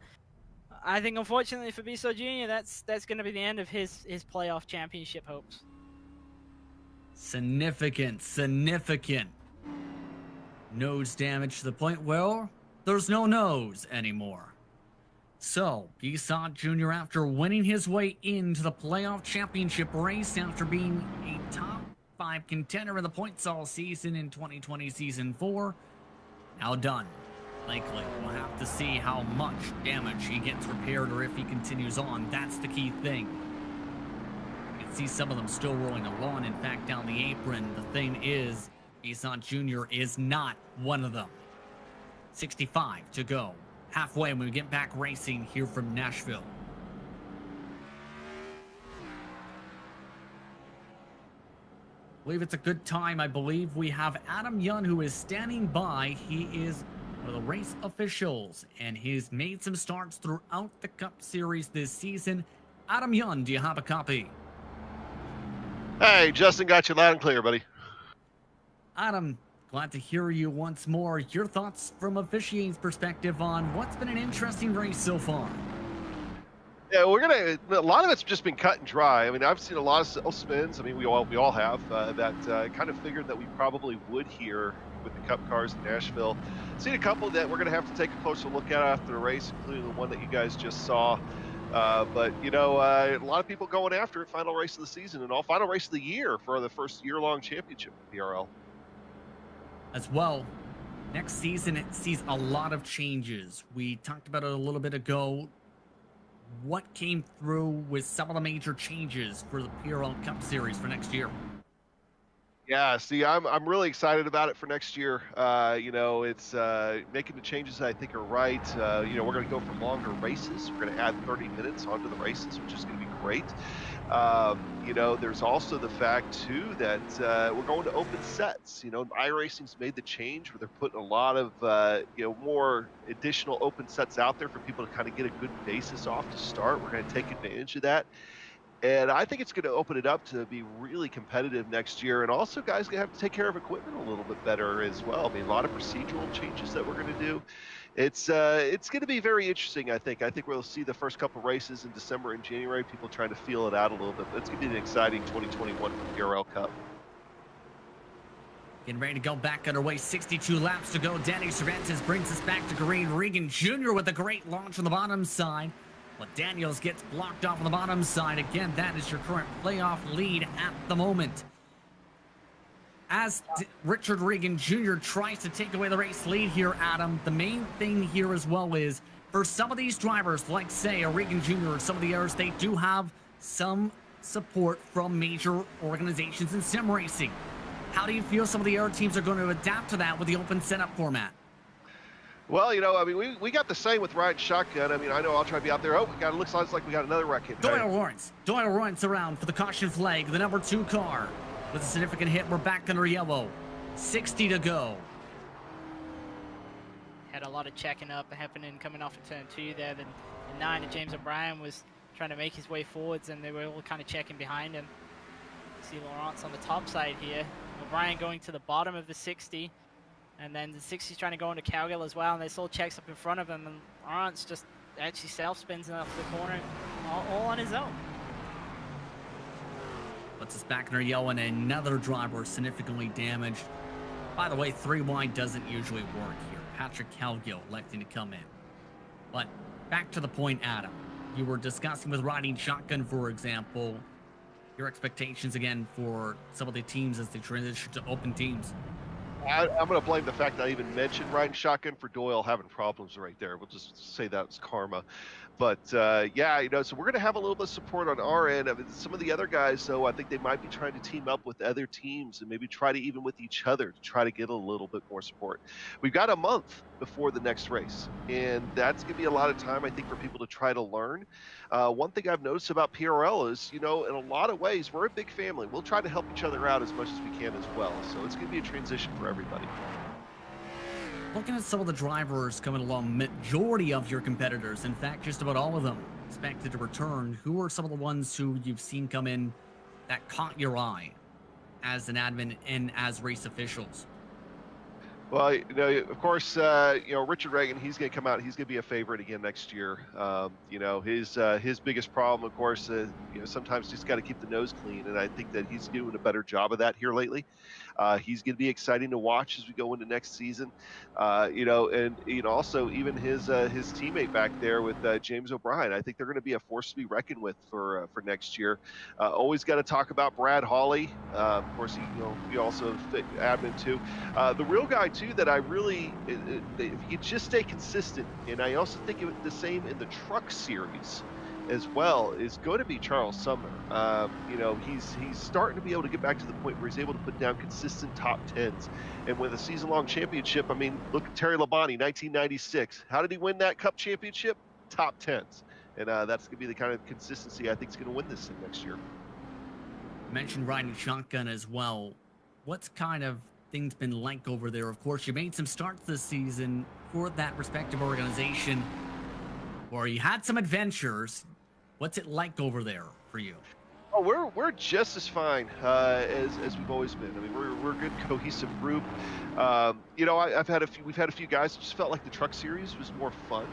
I think unfortunately for Biso Jr., that's going to be the end of his playoff championship hopes. Significant nose damage to the point where there's no nose anymore. So, Biso Jr., after winning his way into the playoff championship race after being a top 5 contender in the points all season in 2020 season 4, now done. Likely, we'll have to see how much damage he gets repaired or if he continues on. That's the key thing. You can see some of them still rolling along. In fact, down the apron, the thing is, Biso Jr. is not one of them. 65 to go. Halfway when we get back racing here from Nashville. I believe it's a good time. I believe we have Adam Young who is standing by. He is one of the race officials, and he's made some starts throughout the Cup Series this season. Adam Young, do you have a copy? Hey, Justin, got you loud and clear, buddy. Adam, glad to hear you once more. Your thoughts from officiating's perspective on what's been an interesting race so far? Yeah, a lot of it's just been cut and dry. I mean, I've seen a lot of self-spins. I mean, we all have that kind of figured that we probably would here with the Cup cars in Nashville. Seen a couple that we're going to have to take a closer look at after the race, including the one that you guys just saw. But, you know, a lot of people going after it. Final race of the season and all, final race of the year for the first year-long championship in PRL. As well, next season it sees a lot of changes. We talked about it a little bit ago. What came through with some of the major changes for the PRL Cup Series for next year? Yeah, see, I'm really excited about it for next year. You know, it's making the changes that I think are right. You know, we're going to go for longer races. We're going to add 30 minutes onto the races, which is going to be great. You know, there's also the fact, too, that we're going to open sets. You know, iRacing's made the change where they're putting a lot of, you know, more additional open sets out there for people to kind of get a good basis off to start. We're going to take advantage of that. And I think it's going to open it up to be really competitive next year. And also, guys, going to have to take care of equipment a little bit better as well. I mean, a lot of procedural changes that we're going to do. It's going to be very interesting, I think. I think we'll see the first couple races in December and January, people trying to feel it out a little bit. But it's going to be an exciting 2021 for PRL Cup. Getting ready to go back underway. 62 laps to go. Danny Cervantes brings us back to green. Regan Jr. with a great launch on the bottom side. But Daniels gets blocked off on the bottom side. Again, that is your current playoff lead at the moment. As Richard Regan Jr. tries to take away the race lead here, Adam, the main thing here as well is for some of these drivers, like say a Regan Jr. or some of the others, they do have some support from major organizations in sim racing. How do you feel some of the other teams are going to adapt to that with the open setup format? Well, I mean, we got the same with riding shotgun. I mean, I know I'll try to be out there. Oh, looks like we got another wreck hit. Doyle runs around for the caution flag, the number 2 car. With a significant hit, we're back under yellow. 60 to go. Had a lot of checking up happening coming off of turn 2 there. The 9 of James O'Brien was trying to make his way forwards, and they were all kind of checking behind him. See Lawrence on the top side here. O'Brien going to the bottom of the 60. And then the 60's trying to go into Cowgill as well, and they saw checks up in front of him, and Lawrence just actually self-spins off the corner all on his own. Puts us back under yellow, and another driver significantly damaged. By the way, 3 wide doesn't usually work here. Patrick Cowgill electing to come in. But back to the point, Adam. You were discussing with riding shotgun, for example, your expectations again for some of the teams as they transition to open teams. I'm going to blame the fact that I even mentioned riding shotgun for Doyle having problems right there. We'll just say that was karma. But, yeah, so we're going to have a little bit of support on our end. I mean, some of the other guys, though, I think they might be trying to team up with other teams and maybe try to even with each other to try to get a little bit more support. We've got a month before the next race, and that's going to be a lot of time, I think, for people to try to learn. One thing I've noticed about PRL is, in a lot of ways, we're a big family. We'll try to help each other out as much as we can as well. So it's going to be a transition for everybody. Looking at some of the drivers coming along, majority of your competitors, in fact, just about all of them, expected to return. Who are some of the ones who you've seen come in that caught your eye as an admin and as race officials? Well, of course, Richard Reagan, he's going to come out. He's going to be a favorite again next year. His biggest problem, of course, sometimes just got to keep the nose clean, and I think that he's doing a better job of that here lately. He's going to be exciting to watch as we go into next season. And also even his teammate back there with James O'Brien. I think they're going to be a force to be reckoned with for next year. Always got to talk about Brad Hawley. Of course, he also admin too. The real guy too that I really, if you just stay consistent, and I also think the same in the truck series as well, is going to be Charles Sumner. He's starting to be able to get back to the point where he's able to put down consistent top 10s. And with a season-long championship, I mean, look at Terry Labonte, 1996. How did he win that Cup championship? Top 10s. And that's going to be the kind of consistency I think is going to win this thing next year. You mentioned riding shotgun as well. What's kind of things been like over there? Of course, you made some starts this season for that respective organization, or you had some adventures. What's it like over there for you? Oh, we're just as fine as we've always been. I mean, we're a good cohesive group. We've had a few guys that just felt like the truck series was more fun.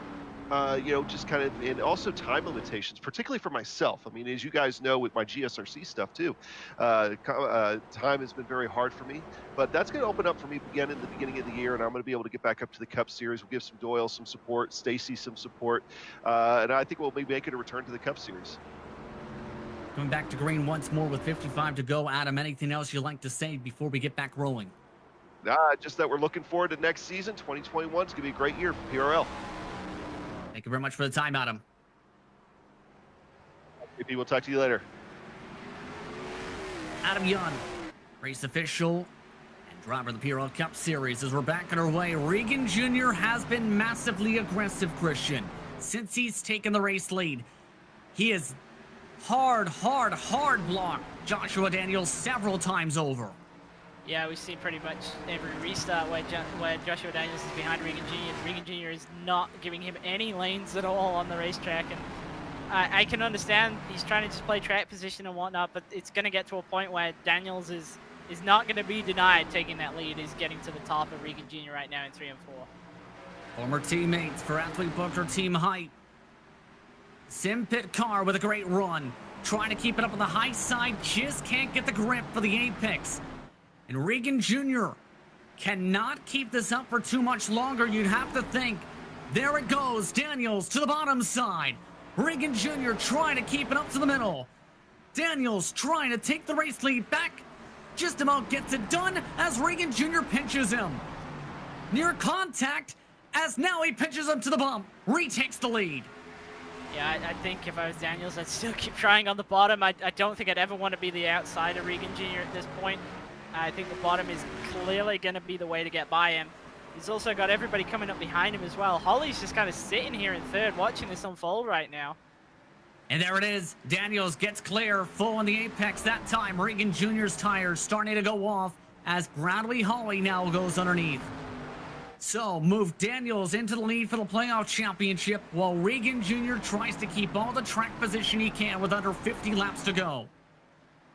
Just kind of, and also time limitations, particularly for myself. I mean, as you guys know, with my GSRC stuff too, time has been very hard for me, but that's going to open up for me again in the beginning of the year, and I'm going to be able to get back up to the Cup Series. We'll give some Doyle some support, Stacy some support, and I think we'll be making a return to the Cup Series. Coming back to green once more with 55 to go. Adam, anything else you'd like to say before we get back rolling? Just that we're looking forward to next season. 2021 is going to be a great year for PRL. Thank you very much for the time, Adam. Maybe we'll talk to you later. Adam Young, race official and driver of the PRL Cup Series. As we're back on our way, Regan Jr. has been massively aggressive, Christian, since he's taken the race lead. He has hard blocked Joshua Daniels several times over. Yeah, we've seen pretty much every restart where Joshua Daniels is behind Regan Jr. Regan Jr. is not giving him any lanes at all on the racetrack, and I can understand he's trying to just play track position and whatnot, but it's going to get to a point where Daniels is not going to be denied taking that lead. He's getting to the top of Regan Jr. right now in 3 and 4. Former teammates for Athlete Booker Team Hype. Sim Pit car with a great run, trying to keep it up on the high side, just can't get the grip for the apex. And Regan Jr. cannot keep this up for too much longer, you'd have to think. There it goes, Daniels to the bottom side. Regan Jr. trying to keep it up to the middle. Daniels trying to take the race lead back. Just about gets it done as Regan Jr. pinches him. Near contact as now he pinches him to the bump. Retakes the lead. Yeah, I think if I was Daniels, I'd still keep trying on the bottom. I don't think I'd ever want to be the outside of Regan Jr. at this point. I think the bottom is clearly going to be the way to get by him. He's also got everybody coming up behind him as well. Holly's just kind of sitting here in third, watching this unfold right now. And there it is. Daniels gets clear, full on the apex that time. Regan Jr.'s tires starting to go off as Bradley Holly now goes underneath. So, move Daniels into the lead for the playoff championship while Regan Jr. tries to keep all the track position he can with under 50 laps to go.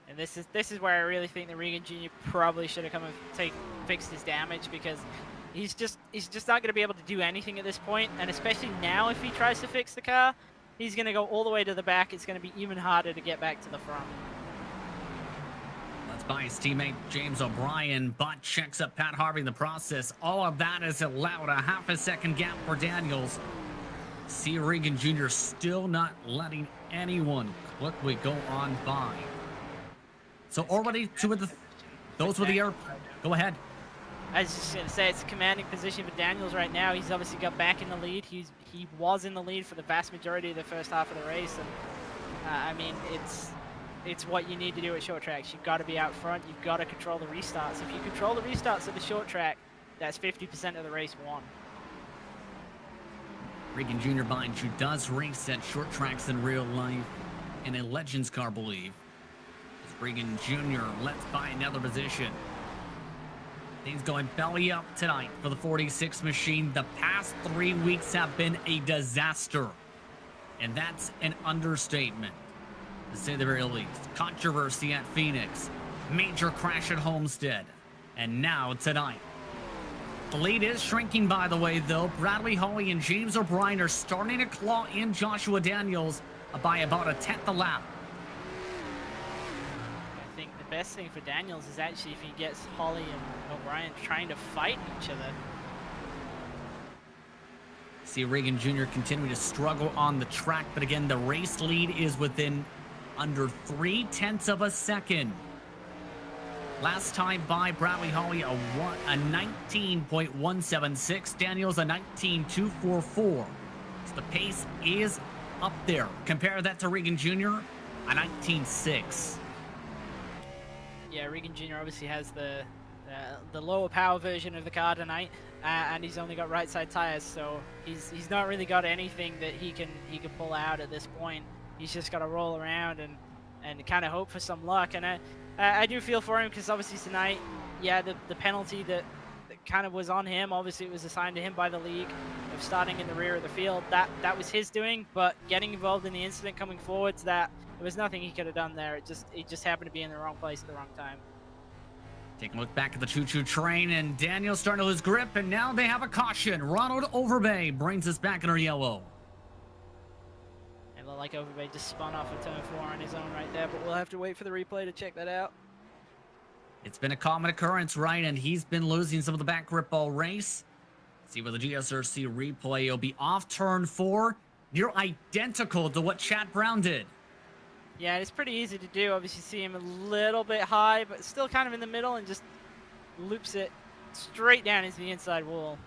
And this is where I really think that Regan Jr. probably should have come and fixed his damage, because he's just not going to be able to do anything at this point, and especially now if he tries to fix the car, he's going to go all the way to the back. It's going to be even harder to get back to the front. That's by his teammate James O'Brien, but checks up Pat Harvey in the process. All of that is allowed a half a second gap for Daniels. See Regan Jr. still not letting anyone quickly go on by. So already those were the air. Go ahead. I was just going to say, it's a commanding position for Daniels right now. He's obviously got back in the lead. He was in the lead for the vast majority of the first half of the race. And I mean, it's what you need to do at short tracks. You've got to be out front. You've got to control the restarts. If you control the restarts at the short track, that's 50% of the race won. Regan Jr. behind you does race at short tracks in real life in a Legends car, believe. As Regan Jr. lets by another position. Things going belly up tonight for the 46 machine. The past 3 weeks have been a disaster. And that's an understatement, to say the very least. Controversy at Phoenix. Major crash at Homestead. And now tonight. The lead is shrinking, by the way, though. Bradley Holly and James O'Brien are starting to claw in Joshua Daniels by about a tenth a lap. I think the best thing for Daniels is actually if he gets Holly and O'Brien trying to fight each other. See Regan Jr. continuing to struggle on the track, but again, the race lead is within under 0.3 of a second. Last time by Bradley Holly, a 19.176. Daniels, a 19.244. So the pace is up there. Compare that to Regan Jr., a 19.6. Yeah, Regan Jr. obviously has the lower power version of the car tonight, and he's only got right side tires, so he's not really got anything that he can pull out at this point. He's just got to roll around and kind of hope for some luck. And I do feel for him, because obviously tonight, yeah, the penalty that kind of was on him, obviously it was assigned to him by the league of starting in the rear of the field. That was his doing, but getting involved in the incident coming forwards, there was nothing he could have done there. It just happened to be in the wrong place at the wrong time. Taking a look back at the choo-choo train, and Daniel's starting to lose grip, and now they have a caution. Ronald Overbay brings us back in our yellow. It looked like Overbay just spun off of turn 4 on his own right there, but we'll have to wait for the replay to check that out. It's been a common occurrence, right? And he's been losing some of the back grip all race. See with the GSRC replay, he'll be off turn 4. Near identical to what Chad Brown did. Yeah, it's pretty easy to do. Obviously, see him a little bit high, but still kind of in the middle, and just loops it straight down into the inside wall.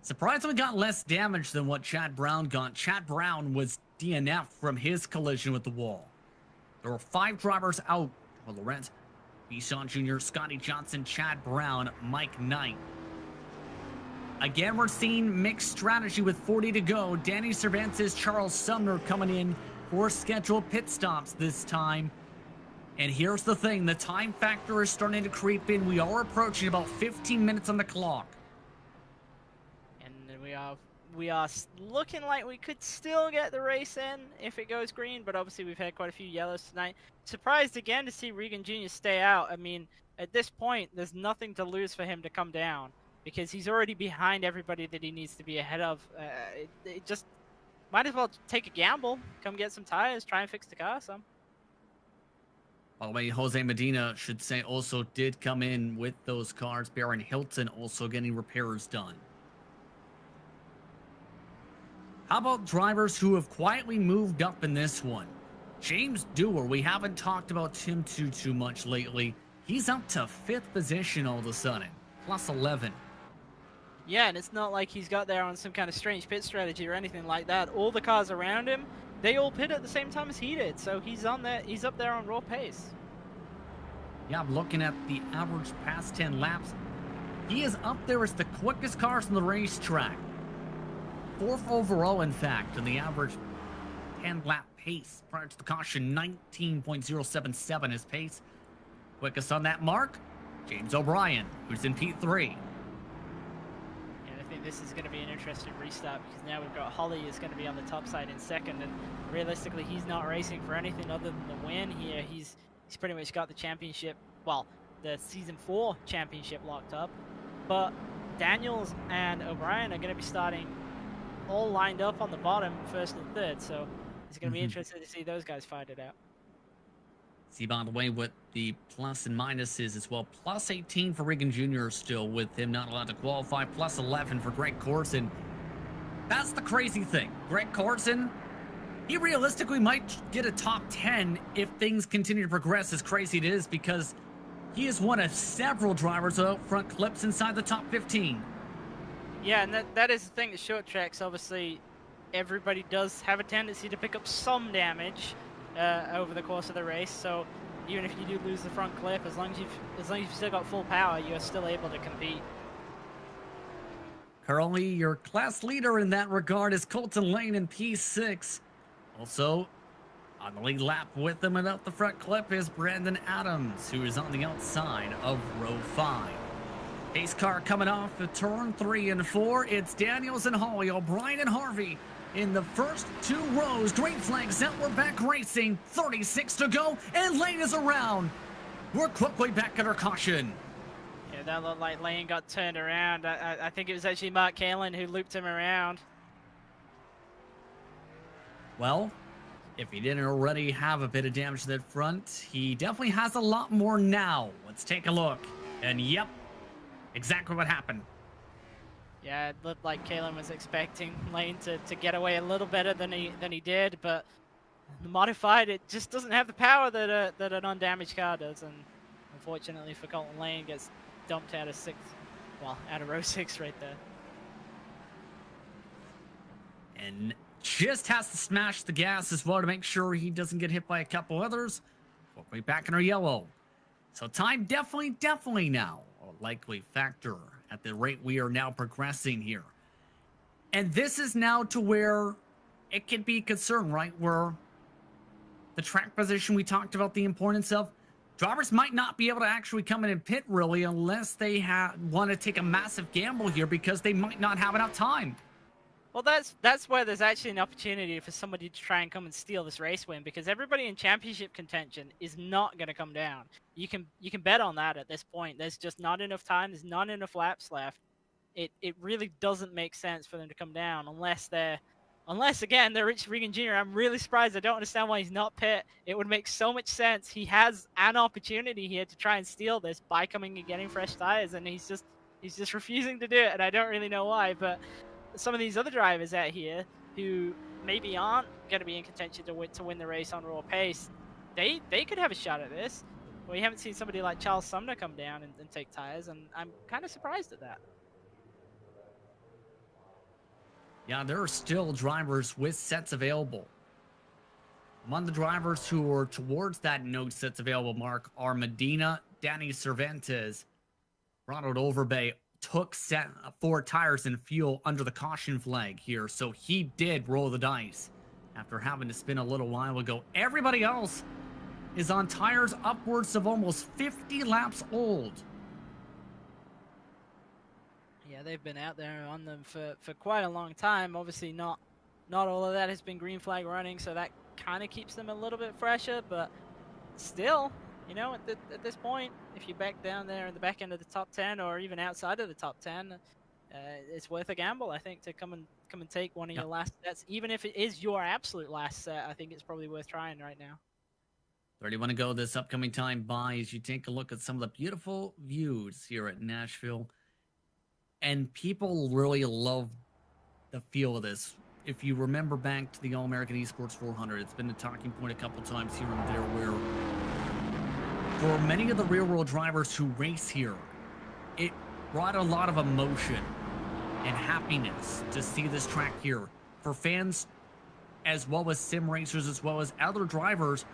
Surprisingly got less damage than what Chad Brown got. Chad Brown was DNF'd from his collision with the wall. There were 5 drivers out. Laurent, Bisson Jr., Scotty Johnson, Chad Brown, Mike Knight. Again, we're seeing mixed strategy with 40 to go. Danny Cervantes, Charles Sumner coming in for scheduled pit stops this time. And here's the thing, the time factor is starting to creep in. We are approaching about 15 minutes on the clock. And we are looking like we could still get the race in if it goes green, but obviously we've had quite a few yellows tonight. Surprised again to see Regan Jr. stay out. I mean, at this point, there's nothing to lose for him to come down, because he's already behind everybody that he needs to be ahead of. It just might as well take a gamble, come get some tires, try and fix the car some. By the way, Jose Medina, should say, also did come in with those cars. Baron Hilton also getting repairs done. How about drivers who have quietly moved up in this one? James Dewar, we haven't talked about him too much lately. He's up to 5th position all of a sudden, plus 11. Yeah, and it's not like he's got there on some kind of strange pit strategy or anything like that. All the cars around him, they all pit at the same time as he did, so he's up there on raw pace. Yeah, I'm looking at the average past 10 laps. He is up there as the quickest cars on the racetrack. 4th overall, in fact, in the average 10-lap pace prior to the caution. 19.077 his pace. Quickest on that mark, James O'Brien, who's in P3. I think this is going to be an interesting restart because now we've got Holly is going to be on the top side in second, and realistically he's not racing for anything other than the win here. He's pretty much got the championship, well, the season 4 championship locked up, but Daniels and O'Brien are going to be starting all lined up on the bottom, 1st and 3rd, so it's going to be interesting to see those guys fight it out. See, by the way, what the plus and minuses as well. Plus 18 for Regan Jr. still, with him not allowed to qualify. Plus 11 for Greg Corson. That's the crazy thing. Greg Corson, he realistically might get a top 10 if things continue to progress as crazy it is, because he is one of several drivers out front clips inside the top 15. Yeah, and that is the thing. The short tracks, obviously, everybody does have a tendency to pick up some damage over the course of the race. So even if you do lose the front clip, as long as you've still got full power, you are still able to compete. Currently, your class leader in that regard is Colton Lane in P6. Also, on the lead lap with him and up the front clip is Brandon Adams, who is on the outside of row 5. Pace car coming off the turn 3 and 4. It's Daniels and Holly, O'Brien and Harvey in the first 2 rows. Green flag set, we're back racing. 36 to go, and Lane is around. We're quickly back under caution. Yeah, that looked like Lane got turned around. I think it was actually Mark Kalin who looped him around. Well, if he didn't already have a bit of damage to that front, he definitely has a lot more now. Let's take a look. And yep, exactly what happened. Yeah, it looked like Kalin was expecting Lane to get away a little better than he did, but the modified, it just doesn't have the power that an undamaged car does, and unfortunately for Colton Lane, gets dumped out of 6th, well, out of row 6 right there. And just has to smash the gas as well to make sure he doesn't get hit by a couple others. We're back in our yellow. So time definitely now a likely factor at the rate we are now progressing here. And this is now to where it can be a concern, right? Where the track position we talked about the importance of, drivers might not be able to actually come in and pit really unless they want to take a massive gamble here, because they might not have enough time. Well, that's where there's actually an opportunity for somebody to try and come and steal this race win, because everybody in championship contention is not going to come down. You can bet on that at this point. There's just not enough time. There's not enough laps left. It really doesn't make sense for them to come down unless again they're Rich Regan Jr. I'm really surprised. I don't understand why he's not pit. It would make so much sense. He has an opportunity here to try and steal this by coming and getting fresh tires, and he's just refusing to do it, and I don't really know why, but some of these other drivers out here who maybe aren't going to be in contention to win the race on raw pace, they could have a shot at this. We haven't seen somebody like Charles Sumner come down and take tires, and I'm kind of surprised at that. Yeah, there are still drivers with sets available. Among the drivers who are towards that no sets available mark are Medina, Danny Cervantes, Ronald Overbay, took 4 tires and fuel under the caution flag here, so he did roll the dice after having to spin a little while ago. Everybody else is on tires upwards of almost 50 laps old. Yeah, they've been out there on them for quite a long time. Obviously not all of that has been green flag running, so that kind of keeps them a little bit fresher, but still, you know, at this point, if you're back down there in the back end of the top 10 or even outside of the top 10, it's worth a gamble, I think, to come and take one of your last sets. Even if it is your absolute last set, I think it's probably worth trying right now. 31 to go this upcoming time by as you take a look at some of the beautiful views here at Nashville. And people really love the feel of this. If you remember back to the All-American eSports 400, it's been a talking point a couple times here and there where for many of the real-world drivers who race here, it brought a lot of emotion and happiness to see this track here. For fans, as well as sim racers, as well as other drivers,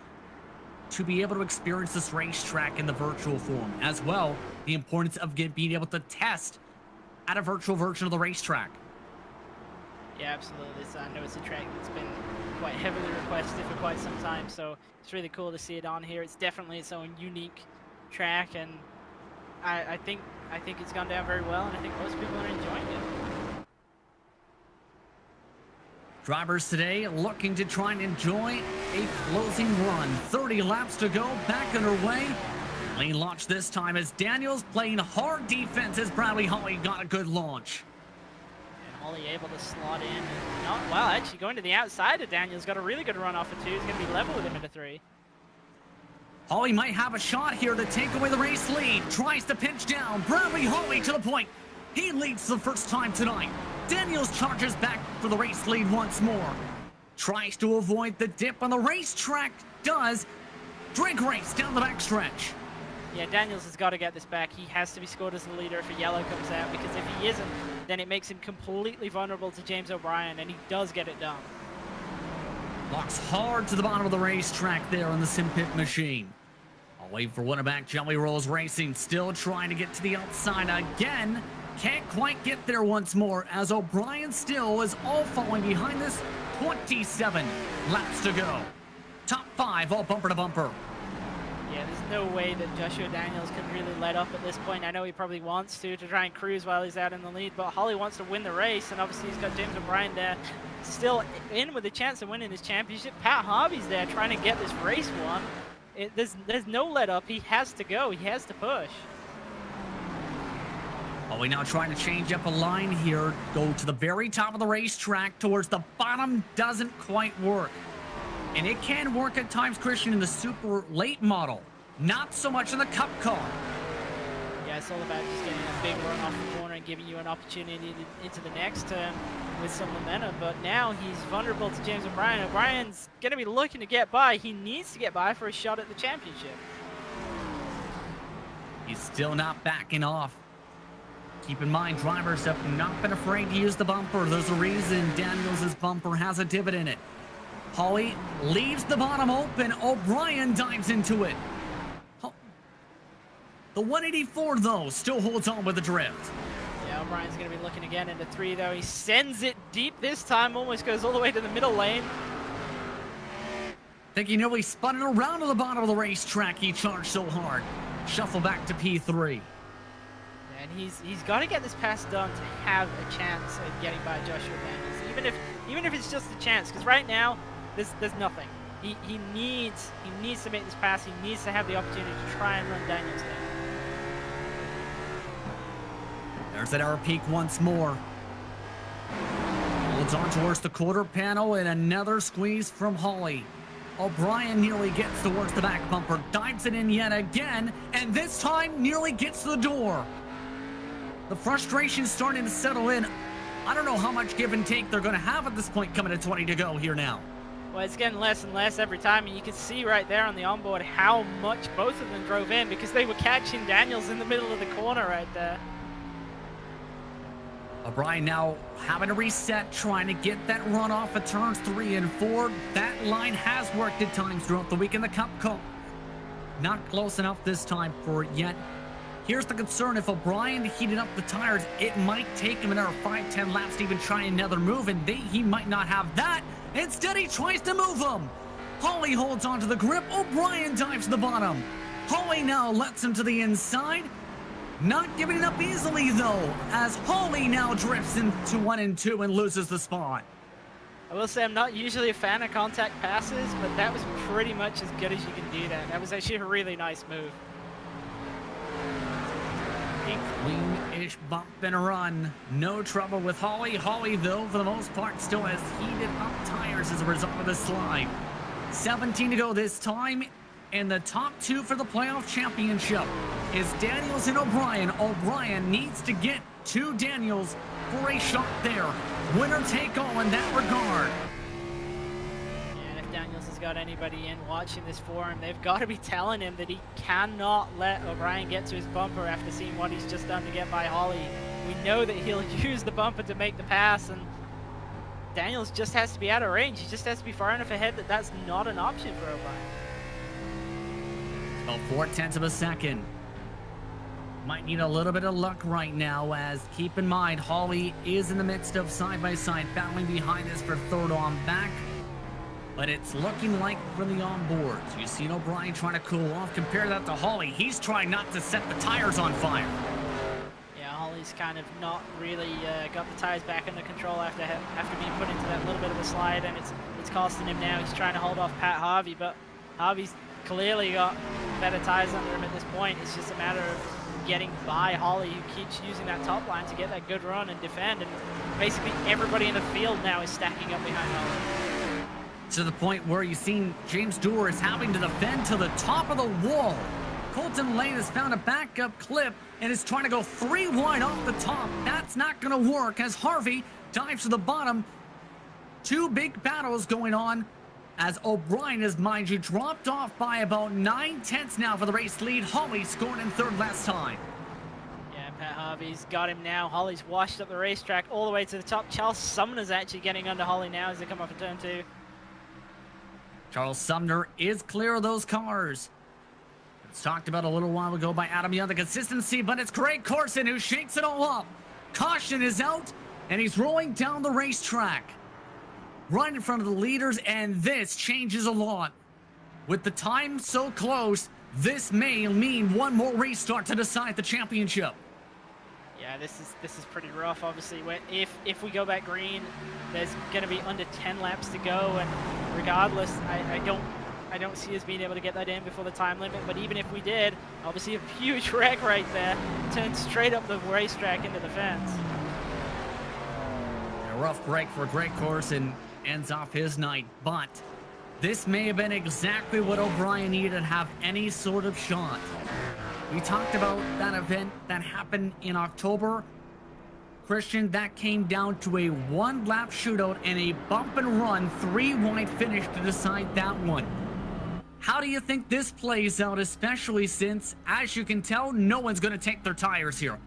to be able to experience this racetrack in the virtual form. As well, the importance of being able to test at a virtual version of the racetrack. Yeah, absolutely. I know it's a track that's been quite heavily requested for quite some time, so it's really cool to see it on here. It's definitely its own unique track, and I think it's gone down very well, and I think most people are enjoying it. Drivers today looking to try and enjoy a closing run. 30 laps to go, back underway. Lane launch this time as Daniels playing hard defense as Bradley Holly got a good launch. And Holly able to slot in. And not, well, actually going to the outside of Daniels. Got a really good run off of 2. He's going to be level with him into 3. Holly might have a shot here to take away the race lead. Tries to pinch down. Bradley Holly to the point. He leads the first time tonight. Daniels charges back for the race lead once more. Tries to avoid the dip on the racetrack. Does. Drag race down the backstretch. Yeah, Daniels has got to get this back. He has to be scored as the leader if a yellow comes out, because if he isn't, then it makes him completely vulnerable to James O'Brien, and he does get it done. Locks hard to the bottom of the racetrack there on the SimPit machine. I'll wait for Winneback Jelly Rolls Racing, still trying to get to the outside again. Can't quite get there once more, as O'Brien still is all falling behind this. 27 laps to go. Top 5 all bumper to bumper. Yeah, there's no way that Joshua Daniels can really let up at this point. I know he probably wants to try and cruise while he's out in the lead, but Holly wants to win the race, and obviously he's got James O'Brien there still in with a chance of winning his championship. Pat Harvey's there trying to get this race won. There's no let up. He has to go. He has to push. Oh, we now trying to change up a line here. Go to the very top of the racetrack towards the bottom. Doesn't quite work. And it can work at times, Christian, in the super late model. Not so much in the Cup car. Yeah, it's all about just getting a big run off the corner and giving you an opportunity into the next turn with some momentum. But now he's vulnerable to James O'Brien. O'Brien's going to be looking to get by. He needs to get by for a shot at the championship. He's still not backing off. Keep in mind, drivers have not been afraid to use the bumper. There's a reason Daniels' bumper has a divot in it. Holly leaves the bottom open. O'Brien dives into it. The 184, though, still holds on with the drift. Yeah, O'Brien's going to be looking again into 3, though. He sends it deep this time, almost goes all the way to the middle lane. Think he nearly spun it around to the bottom of the racetrack. He charged so hard. Shuffle back to P3. And he's got to get this pass done to have a chance at getting by Joshua Daniels, even if it's just a chance, because right now there's nothing. He needs to make this pass. He needs to have the opportunity to try and run Daniels down. There's that error peak once more. Holds on towards the quarter panel, and another squeeze from Holly. O'Brien nearly gets towards the back bumper, dives it in yet again, and this time nearly gets to the door. The frustration's starting to settle in. I don't know how much give and take they're going to have at this point coming to 20 to go here now. Well, it's getting less and less every time, and you can see right there on the onboard how much both of them drove in, because they were catching Daniels in the middle of the corner right there. O'Brien now having to reset, trying to get that run off of turns 3 and 4. That line has worked at times throughout the week in the Cup car. Not close enough this time for it yet. Here's the concern: if O'Brien heated up the tires, it might take him another 5-10 laps to even try another move, and he might not have that. Instead, he tries to move him. Holly holds onto the grip. O'Brien dives to the bottom. Holly now lets him to the inside. Not giving it up easily, though, as Holly now drifts into 1 and 2 and loses the spot. I will say I'm not usually a fan of contact passes, but that was pretty much as good as you can do that. That was actually a really nice move. A clean-ish bump and a run. No trouble with Holly. Holly, though, for the most part, still has heated up tires as a result of the slide. 17 to go this time. And the top 2 for the playoff championship is Daniels and O'Brien. O'Brien needs to get to Daniels for a shot there. Winner take all in that regard. And if Daniels has got anybody in watching this for him, they've got to be telling him that he cannot let O'Brien get to his bumper after seeing what he's just done to get by Holly. We know that he'll use the bumper to make the pass, and Daniels just has to be out of range. He just has to be far enough ahead that that's not an option for O'Brien. About 0.4 of a second. Might need a little bit of luck right now, as keep in mind, Holly is in the midst of side-by-side battling behind us for third on back. But it's looking like for the onboards. You see O'Brien trying to cool off. Compare that to Holly. He's trying not to set the tires on fire. Yeah, Holly's kind of not really got the tires back under control after being put into that little bit of a slide, and it's costing him now. He's trying to hold off Pat Harvey, but Harvey's clearly got better tires under him at this point. It's just a matter of getting by Holly, who keeps using that top line to get that good run and defend, and basically everybody in the field now is stacking up behind Holly. To the point where you've seen James Dewar is having to defend to the top of the wall. Colton Lane has found a backup clip and is trying to go 3 wide off the top. That's not going to work as Harvey dives to the bottom. 2 big battles going on as O'Brien is, mind you, dropped off by about 9/10 now for the race lead. Holly scored in third last time. Yeah, Pat Harvey's got him now. Holly's washed up the racetrack all the way to the top. Charles Sumner's actually getting under Holly now as they come off of turn 2. Charles Sumner is clear of those cars. It's talked about a little while ago by Adam Young, the consistency, but it's Greg Corson who shakes it all up. Caution is out, and he's rolling down the racetrack. Right in front of the leaders, and this changes a lot. With the time so close, this may mean one more restart to decide the championship. Yeah, this is pretty rough. Obviously, if we go back green, there's going to be under 10 laps to go, and regardless, I don't see us being able to get that in before the time limit. But even if we did, obviously a huge wreck right there, turned straight up the racetrack into the fence. A rough break for Greg Corson. Ends off his night, but this may have been exactly what O'Brien needed to have any sort of shot. We talked about that event that happened in October. Christian, that came down to a 1-lap shootout and a bump and run 3-wide finish to decide that one. How do you think this plays out, especially since, as you can tell, no one's going to take their tires here?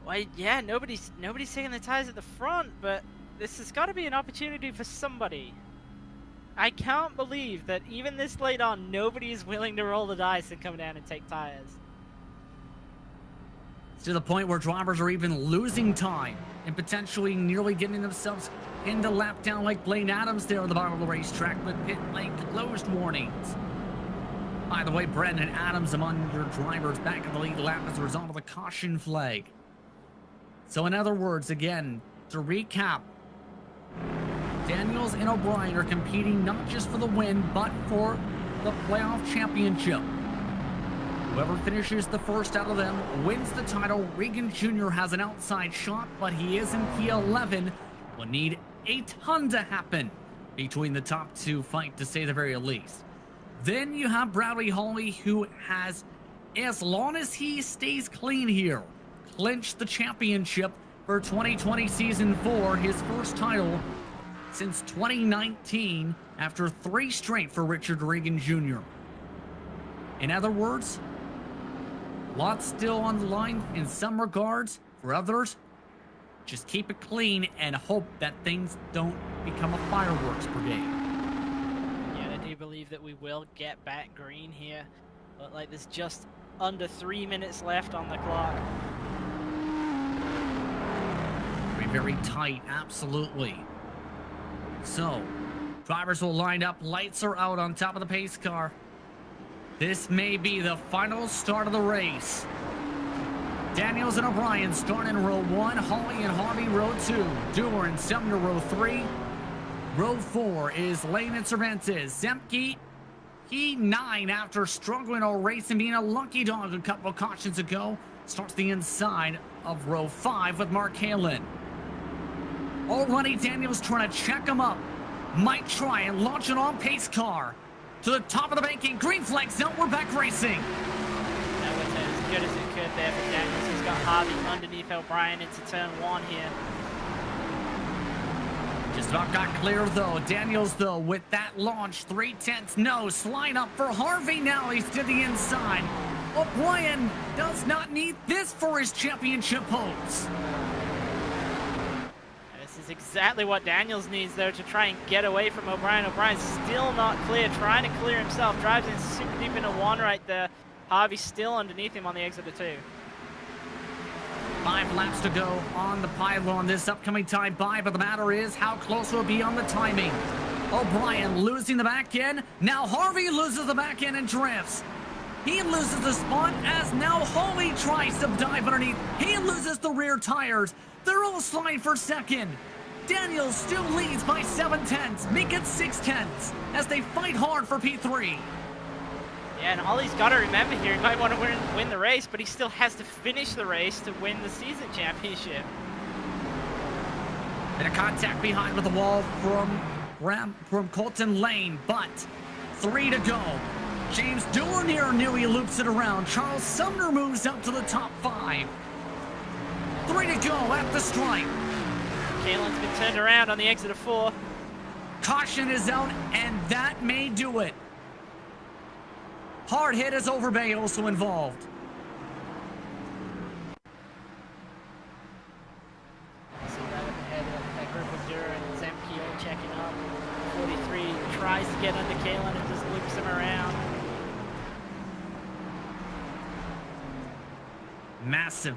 Well, yeah, nobody's taking the tires at the front, but this has got to be an opportunity for somebody. I can't believe that even this late on, nobody is willing to roll the dice and come down and take tires. It's to the point where drivers are even losing time and potentially nearly getting themselves into lap down like Blaine Adams there at the bottom of the racetrack with pit lane closed warnings. By the way, Brendan Adams among your drivers back at the lead lap as a result of the caution flag. So in other words, again, to recap, Daniels and O'Brien are competing not just for the win, but for the playoff championship. Whoever finishes the first out of them wins the title. Regan Jr. has an outside shot, but he is in P11. Will need a ton to happen between the top 2 fight, to say the very least. Then you have Bradley Holly, who has, as long as he stays clean here, clinched the championship for 2020 Season 4, his first title since 2019 after 3 straight for Richard Regan Jr. In other words, lots still on the line in some regards. For others, just keep it clean and hope that things don't become a fireworks brigade. Yeah, I do believe that we will get back green here, but like there's just under 3 minutes left on the clock. Very tight, absolutely. So, drivers will line up, lights are out on top of the pace car. This may be the final start of the race. Daniels and O'Brien start in row 1, Holly and Harvey row 2, Dewar and Sumner row 3. Row 4 is Lane and Cervantes. Zemke, he 9 after struggling all race and being a lucky dog a couple of cautions ago, starts the inside of row 5 with Mark Halen. Already Daniels trying to check him up. Might try and launch an on-pace car to the top of the banking. Green flags out, we're back racing. That was as good as it could there for Daniels. He's got Harvey underneath O'Brien into turn 1 here. Just about got clear though. Daniels though with that launch, 3/10 no. Slide up for Harvey now, he's to the inside. O'Brien does not need this for his championship hopes. is exactly what Daniels needs there to try and get away from O'Brien. O'Brien's still not clear, trying to clear himself. Drives in super deep into one right there. Harvey's still underneath him on the exit of 2. 5 laps to go on the pylon this upcoming time by, but the matter is how close will it be on the timing. O'Brien losing the back end. Now Harvey loses the back end and drifts. He loses the spot as now Hawley tries to dive underneath. He loses the rear tires. They're all sliding for second. Daniels still leads by 7/10, make it 6/10 as they fight hard for P3. Yeah, and all he's got to remember here, he might want to win the race, but he still has to finish the race to win the season championship. And a contact behind with the wall from Colton Lane, but 3 to go. James Dornier knew he loops it around. Charles Sumner moves up to the top 5. 3 to go at the stripe. Kalen's been turned around on the exit of 4. Caution is out, and that may do it. Hard hit is Overbay also involved. See that up ahead, that group of Dura and Zemke all checking up. 43 tries to get under Kalen and just loops him around.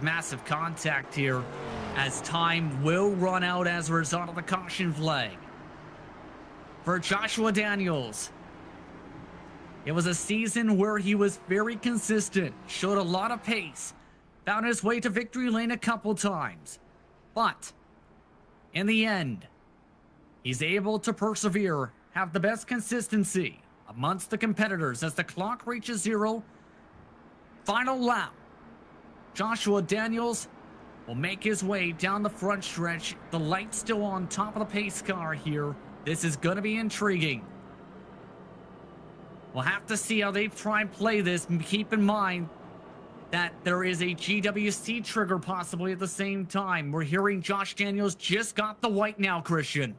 Massive contact here as time will run out as a result of the caution flag. For Joshua Daniels, it was a season where he was very consistent, showed a lot of pace, found his way to victory lane a couple times. But in the end, he's able to persevere, have the best consistency amongst the competitors as the clock reaches 0. Final lap. Joshua Daniels will make his way down the front stretch. The light's still on top of the pace car here. This is going to be intriguing. We'll have to see how they try and play this, and keep in mind that there is a GWC trigger possibly at the same time. We're hearing Josh Daniels just got the white now, Christian.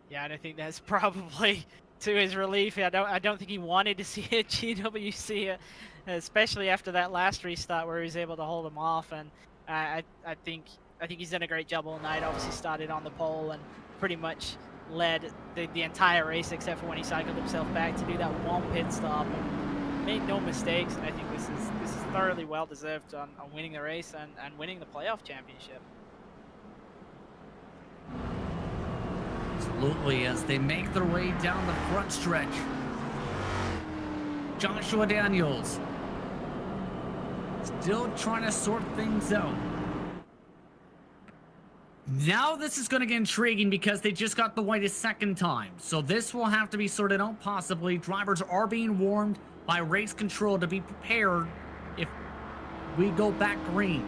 Yeah, and I think that's probably to his relief. I don't think he wanted to see a GWC, especially after that last restart where he was able to hold him off. And I think he's done a great job all night. Obviously started on the pole and pretty much led the entire race except for when he cycled himself back to do that one pit stop and made no mistakes. And I think this is thoroughly well deserved on winning the race and winning the playoff championship. Absolutely, as they make their way down the front stretch. Joshua Daniels still trying to sort things out. Now this is going to get intriguing because they just got the white a second time. So this will have to be sorted out possibly. Drivers are being warned by race control to be prepared if we go back green.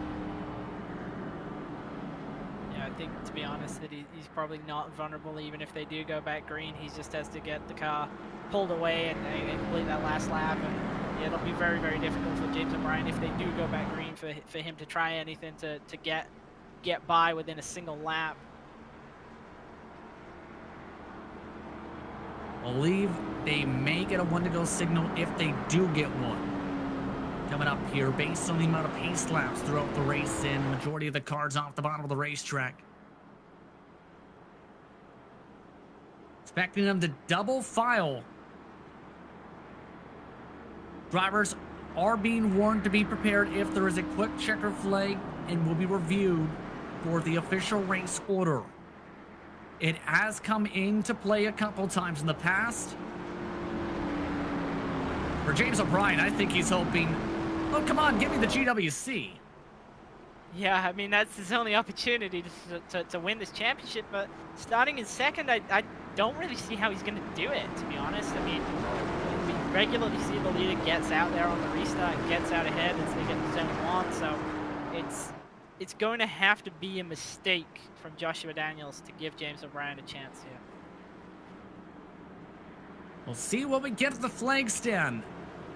Yeah, I think, to be honest, that he's probably not vulnerable even if they do go back green. He just has to get the car pulled away and complete that last lap. And yeah, it'll be very, very difficult for James O'Brien if they do go back green for him to try anything to get by within a single lap. I believe they may get a 1-to-go signal if they do get one. Coming up here, based on the amount of pace laps throughout the race and majority of the cars off the bottom of the racetrack. Expecting them to double file. Drivers are being warned to be prepared if there is a quick checker flag and will be reviewed for the official race order. It has come into play a couple times in the past. For James O'Brien, I think he's hoping, oh, come on, give me the GWC. Yeah, I mean, that's his only opportunity to win this championship, but starting in second, I don't really see how he's going to do it, to be honest. I mean, we regularly see the leader gets out there on the restart and gets out ahead as they get to zone 1, so it's going to have to be a mistake from Joshua Daniels to give James O'Brien a chance here. We'll see what we get at the flag stand.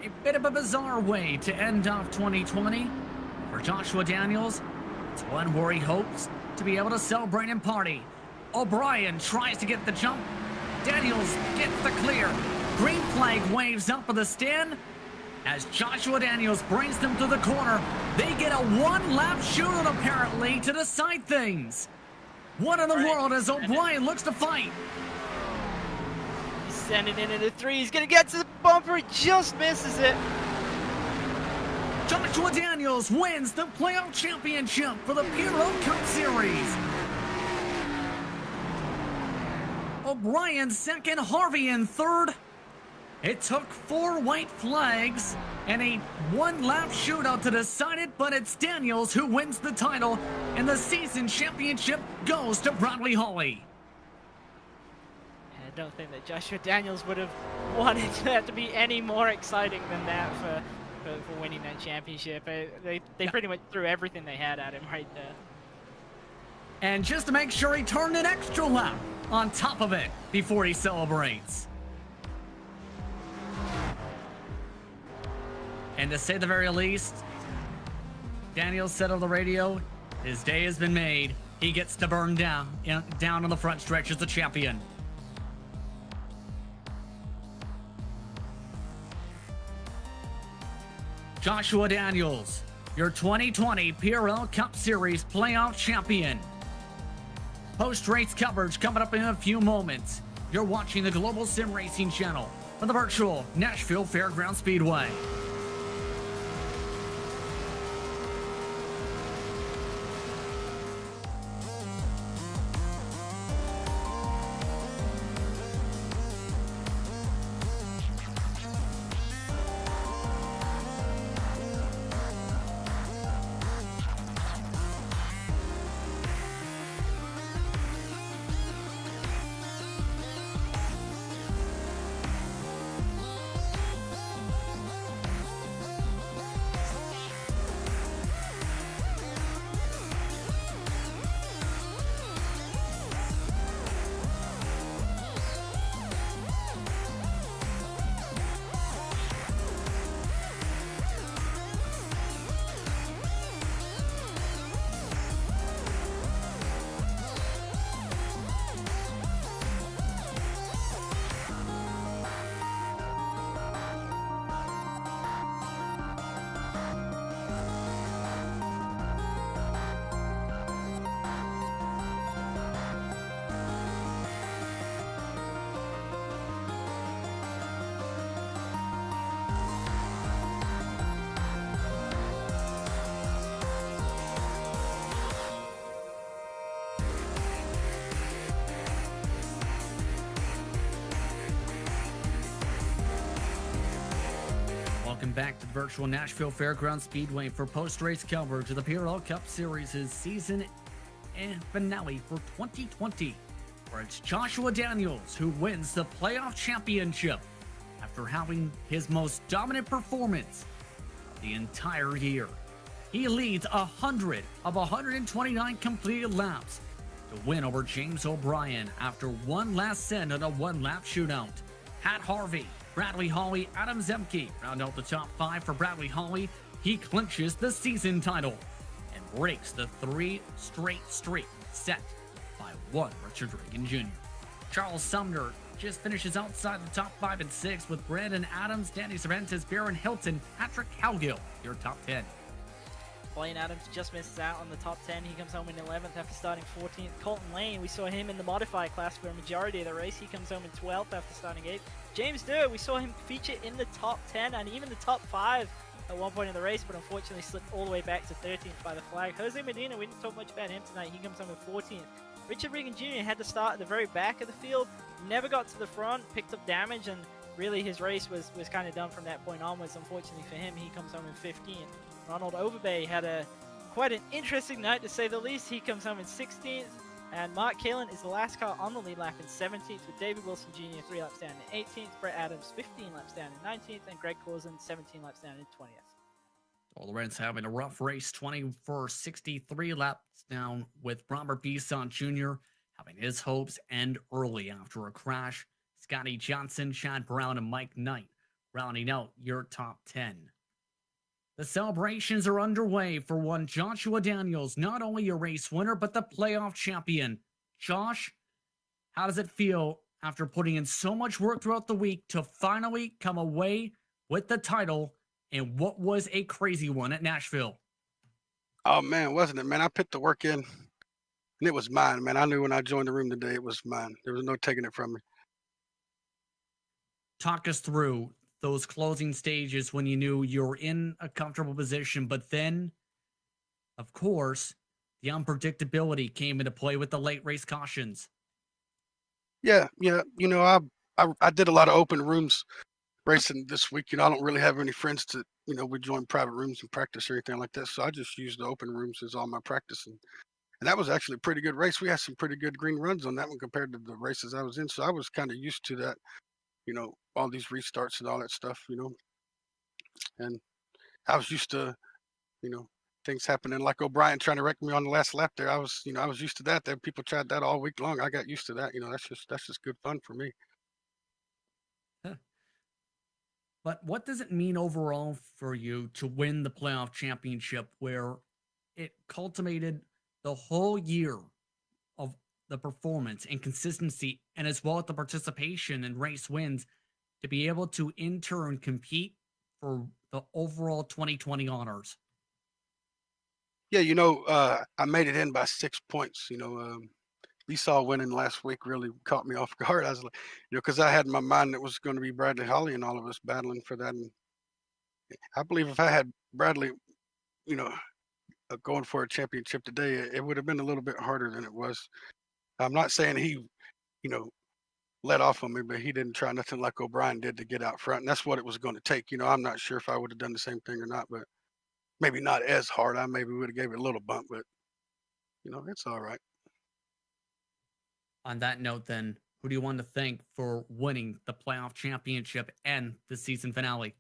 A bit of a bizarre way to end off 2020. For Joshua Daniels, it's one where he hopes to be able to celebrate and party. O'Brien tries to get the jump. Daniels gets the clear. Green flag waves up at the stand. As Joshua Daniels brings them to the corner, they get a one-lap shootout apparently to decide things. What in the Right. world as O'Brien looks to fight? He's sending it into 3. He's going to get to the bumper. He just misses it. Joshua Daniels wins the playoff championship for the PRL Cup Series. O'Brien second, Harvey in third. It took 4 white flags and a one-lap shootout to decide it, but it's Daniels who wins the title, and the season championship goes to Bradley Hawley. I don't think that Joshua Daniels would have wanted that to be any more exciting than that for winning that championship. They pretty much threw everything they had at him right there. And just to make sure he turned an extra lap on top of it before he celebrates. And to say the very least, Daniels said on the radio, his day has been made. He gets to burn down on the front stretch as the champion. Joshua Daniels, your 2020 PRL Cup Series playoff champion. Post-race coverage coming up in a few moments. You're watching the Global SimRacing Channel on the virtual Nashville Fairgrounds Speedway. Welcome back to the virtual Nashville Fairgrounds Speedway for post-race coverage of the PRL Cup Series' season and finale for 2020, where it's Joshua Daniels who wins the playoff championship after having his most dominant performance of the entire year. He leads 100 of 129 completed laps to win over James O'Brien after one last send on a one-lap shootout. Pat Harvey, Bradley Hawley, Adam Zemke round out the top 5 for Bradley Hawley. He clinches the season title and breaks the 3 straight streak set by one Richard Reagan Jr. Charles Sumner just finishes outside the top 5 and 6 with Brandon Adams, Danny Cervantes, Baron Hilton, Patrick Howgill, your top 10. Blaine Adams just misses out on the top 10. He comes home in 11th after starting 14th. Colton Lane, we saw him in the modified class for a majority of the race. He comes home in 12th after starting 8th. James Durr, we saw him feature in the top 10 and even the top 5 at one point in the race, but unfortunately slipped all the way back to 13th by the flag. Jose Medina, we didn't talk much about him tonight. He comes home in 14th. Richard Reagan Jr. had to start at the very back of the field, never got to the front, picked up damage, and really his race was kind of done from that point onwards. Unfortunately for him, he comes home in 15th. Ronald Overbay had quite an interesting night to say the least. He comes home in 16th, and Mark Kalin is the last car on the lead lap in 17th, with David Wilson Jr. 3 laps down in 18th, Brett Adams 15 laps down in 19th, and Greg Corzine 17 laps down in 20th. Lorenz having a rough race, 20 for 63 laps down, with Robert Bisson Jr. having his hopes end early after a crash. Scotty Johnson, Chad Brown, and Mike Knight rounding out your top 10. The celebrations are underway for one Joshua Daniels, not only a race winner, but the playoff champion. Josh, how does it feel after putting in so much work throughout the week to finally come away with the title in what was a crazy one at Nashville? Oh man, wasn't it, man? I put the work in. And it was mine, man. I knew when I joined the room today, it was mine. There was no taking it from me. Talk us through those closing stages when you knew you were in a comfortable position, but then, of course, the unpredictability came into play with the late race cautions. Yeah. You know, I did a lot of open rooms racing this week. You know, I don't really have any friends to, you know, we join private rooms and practice or anything like that. So I just used the open rooms as all my practice. And that was actually a pretty good race. We had some pretty good green runs on that one compared to the races I was in. So I was kind of used to that, you know, all these restarts and all that stuff, you know. And I was used to, you know, things happening like O'Brien trying to wreck me on the last lap there. I was used to that. There people tried that all week long. I got used to that. You know, that's just good fun for me. Huh. But what does it mean overall for you to win the playoff championship where it cultivated the whole year of the performance and consistency and as well as the participation and race wins to be able to in turn compete for the overall 2020 honors? Yeah, you know, I made it in by 6 points. You know, Esau winning last week really caught me off guard. I was like, you know, because I had in my mind it was going to be Bradley Holly and all of us battling for that. And I believe if I had Bradley, you know, going for a championship today, it would have been a little bit harder than it was. I'm not saying he, you know, let off on me, but he didn't try nothing like O'Brien did to get out front. And that's what it was going to take. You know, I'm not sure if I would have done the same thing or not, but maybe not as hard. I maybe would have gave it a little bump, but you know, it's all right. On that note, then, who do you want to thank for winning the playoff championship and the season finale?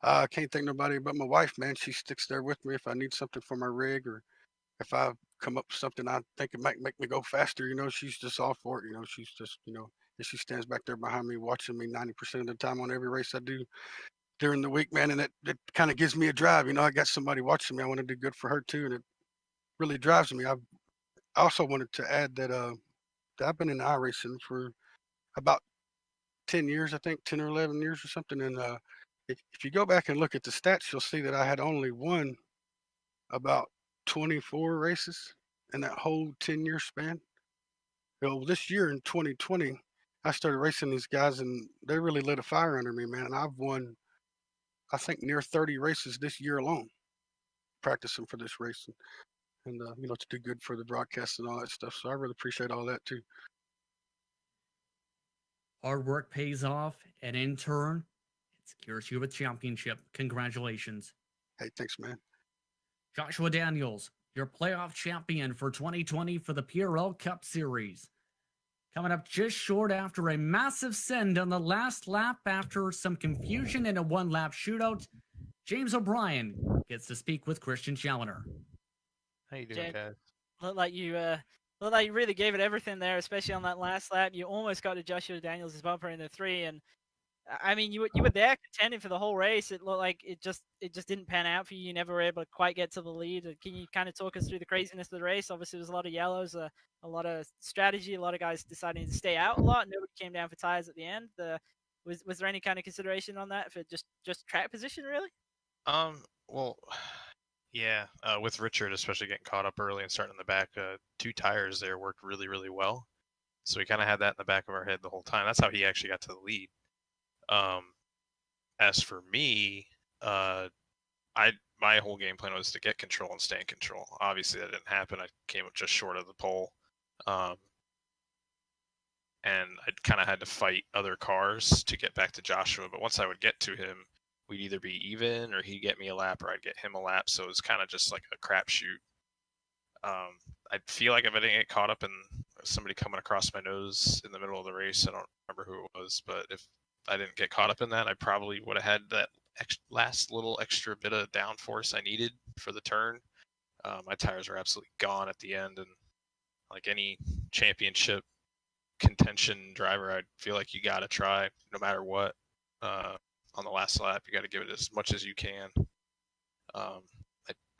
I can't thank nobody but my wife, man. She sticks there with me if I need something for my rig or if I come up with something I think it might make me go faster. You know, she's just all for it. You know, she's just, you know, and she stands back there behind me watching me 90% of the time on every race I do during the week, man. And it kind of gives me a drive. You know, I got somebody watching me. I want to do good for her too. And it really drives me. I also wanted to add that I've been in iRacing for about 10 years, I think 10 or 11 years or something. And if you go back and look at the stats, you'll see that I had only won about 24 races in that whole 10-year span. Well, this year in 2020, I started racing these guys and they really lit a fire under me, man. And I've won, I think, near 30 races this year alone, practicing for this race. And you know, to do good for the broadcast and all that stuff. So I really appreciate all that too. Hard work pays off, and in turn, it secures you a championship. Congratulations. Hey, thanks, man. Joshua Daniels, your playoff champion for 2020 for the PRL Cup Series. Coming up just short after a massive send on the last lap after some confusion in a one-lap shootout, James O'Brien gets to speak with Christian Challoner. How you doing, guys? Looked like you really gave it everything there, especially on that last lap. You almost got to Joshua Daniels' bumper in the 3, and I mean, you were there contending for the whole race. It looked like it just didn't pan out for you. You never were able to quite get to the lead. Can you kind of talk us through the craziness of the race? Obviously, there was a lot of yellows, a lot of strategy, a lot of guys deciding to stay out a lot. Nobody came down for tires at the end. Was there any kind of consideration on that for just track position, really? Well, yeah, with Richard especially getting caught up early and starting in the back, 2 tires there worked really, really well. So we kind of had that in the back of our head the whole time. That's how he actually got to the lead. As for me, my whole game plan was to get control and stay in control. Obviously, that didn't happen. I came up just short of the pole, and I kind of had to fight other cars to get back to Joshua. But once I would get to him, we'd either be even, or he'd get me a lap, or I'd get him a lap. So it was kind of just like a crapshoot. I feel like if I didn't get caught up in somebody coming across my nose in the middle of the race, I don't remember who it was, but if I didn't get caught up in that, I probably would have had that last little extra bit of downforce I needed for the turn. My tires were absolutely gone at the end, and like any championship contention driver, I feel like you got to try no matter what. On the last lap, you got to give it as much as you can. I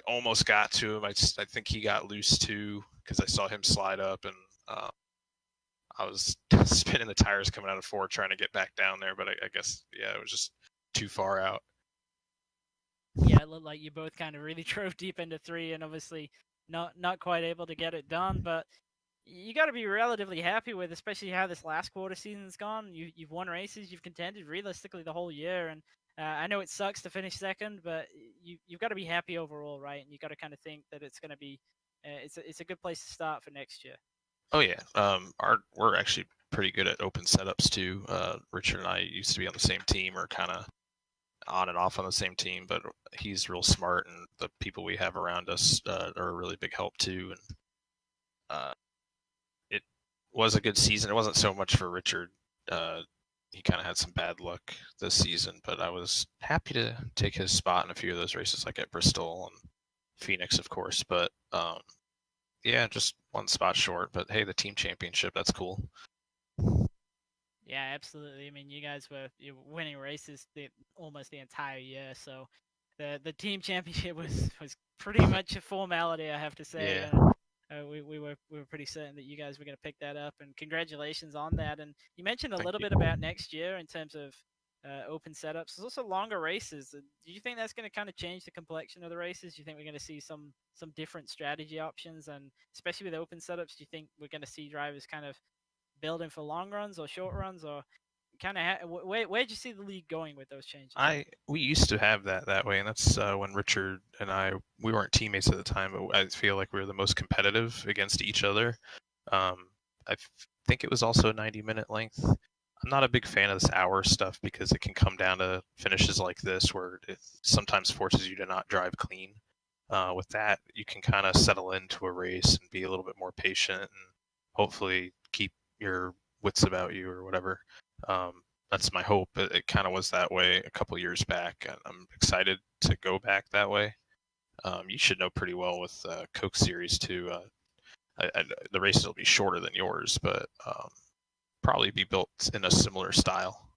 almost got to him. I think he got loose too because I saw him slide up, and I was spinning the tires coming out of 4 trying to get back down there, but I guess, yeah, it was just too far out. Yeah, it looked like you both kind of really drove deep into 3, and obviously not quite able to get it done. But you got to be relatively happy with, especially how this last quarter season's gone. You've won races, you've contended realistically the whole year, and I know it sucks to finish second, but you've got to be happy overall, right? And you got to kind of think that it's going to be it's a good place to start for next year. Oh yeah, we're actually pretty good at open setups too. Richard and I used to be on the same team, or kind of on and off on the same team, but he's real smart, and the people we have around us are a really big help too. And it was a good season. It wasn't so much for Richard. He kind of had some bad luck this season, but I was happy to take his spot in a few of those races, like at Bristol and Phoenix, of course. But yeah, just one spot short. But hey, the team championship, that's cool. Yeah, absolutely. I mean, you guys were winning races almost the entire year, so the team championship was pretty much a formality, I have to say. Yeah. We were pretty certain that you guys were going to pick that up, and congratulations on that. And you mentioned a Thank little you. bit about next year in terms of open setups. There's also longer races. Do you think that's going to kind of change the complexion of the races? Do you think we're going to see some different strategy options, and especially with open setups, do you think we're going to see drivers kind of building for long runs or short runs, or kind of where'd you see the league going with those changes? We used to have that way, and that's when Richard and we weren't teammates at the time, but I feel like we were the most competitive against each other. I think it was also a 90-minute length. I'm not a big fan of this hour stuff because it can come down to finishes like this where it sometimes forces you to not drive clean. With that, you can kind of settle into a race and be a little bit more patient and hopefully keep your wits about you or whatever. That's my hope. It kind of was that way a couple years back, and I'm excited to go back that way. You should know pretty well with Coke Series too. The races will be shorter than yours, but probably be built in a similar style.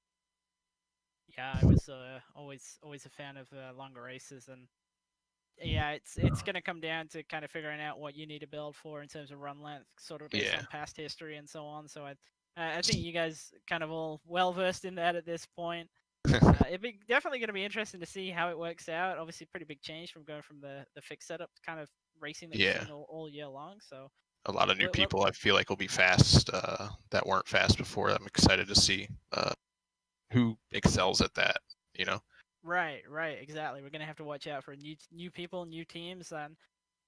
Yeah, I was always a fan of longer races, and yeah, it's going to come down to kind of figuring out what you need to build for in terms of run length, sort of based on past history and so on. So I think you guys kind of all well versed in that at this point. It'd be definitely going to be interesting to see how it works out. Obviously, pretty big change from going from the fixed setup kind of racing that we've seen all year long. So a lot of new people I feel like will be fast that weren't fast before. I'm excited to see who excels at that, you know? Right, exactly. We're going to have to watch out for new people, new teams, and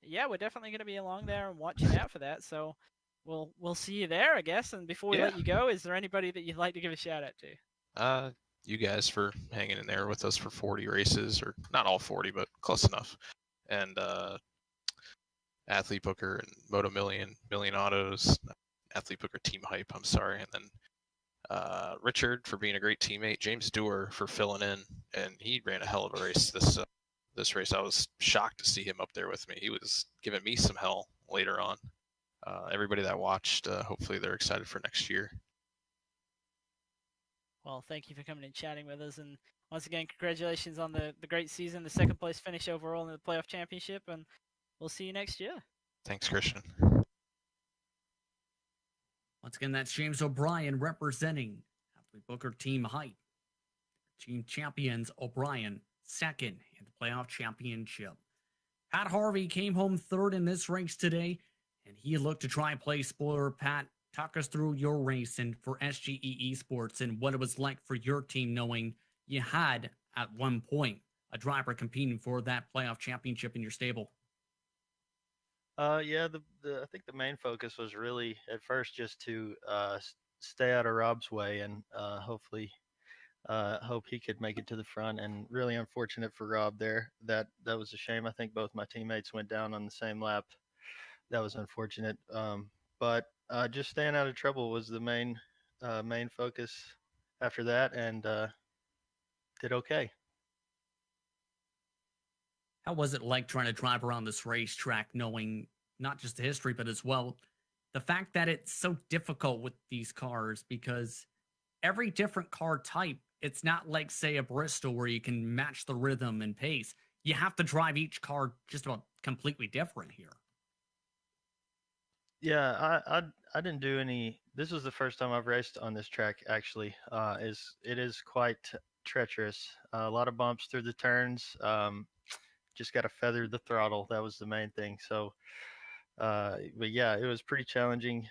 yeah, we're definitely going to be along there and watching out for that. So we'll see you there, I guess. And before we let you go, is there anybody that you'd like to give a shout out to? You guys for hanging in there with us for 40 races, or not all 40, but close enough. And Athlete Booker and Moto Million Autos, Athlete Booker Team Hype, I'm sorry. And then Richard for being a great teammate, James Dewar for filling in, and he ran a hell of a race this race. I was shocked to see him up there with me. He was giving me some hell later on. Everybody that watched, hopefully they're excited for next year. Well, thank you for coming and chatting with us, and once again, congratulations on the great season, the second place finish overall in the playoff championship, and we'll see you next year. Thanks, Christian. Once again, that's James O'Brien representing Athlete Booker Team Hype. Team champions O'Brien, second in the playoff championship. Pat Harvey came home third in this race today, and he looked to try and play spoiler. Pat, talk us through your race and for SGE eSports and what it was like for your team, knowing you had, at one point, a driver competing for that playoff championship in your stable. Yeah, I think the main focus was really at first just to stay out of Rob's way and hopefully hope he could make it to the front. And really unfortunate for Rob there. That was a shame. I think both my teammates went down on the same lap. That was unfortunate. But just staying out of trouble was the main focus after that, and did okay. How was it like trying to drive around this racetrack, knowing not just the history, but as well the fact that it's so difficult with these cars because every different car type, it's not like, say, a Bristol where you can match the rhythm and pace. You have to drive each car just about completely different here. Yeah, I didn't do any. This was the first time I've raced on this track. Actually, it is quite treacherous. A lot of bumps through the turns. Just got to feather the throttle. That was the main thing. So But yeah, it was pretty challenging,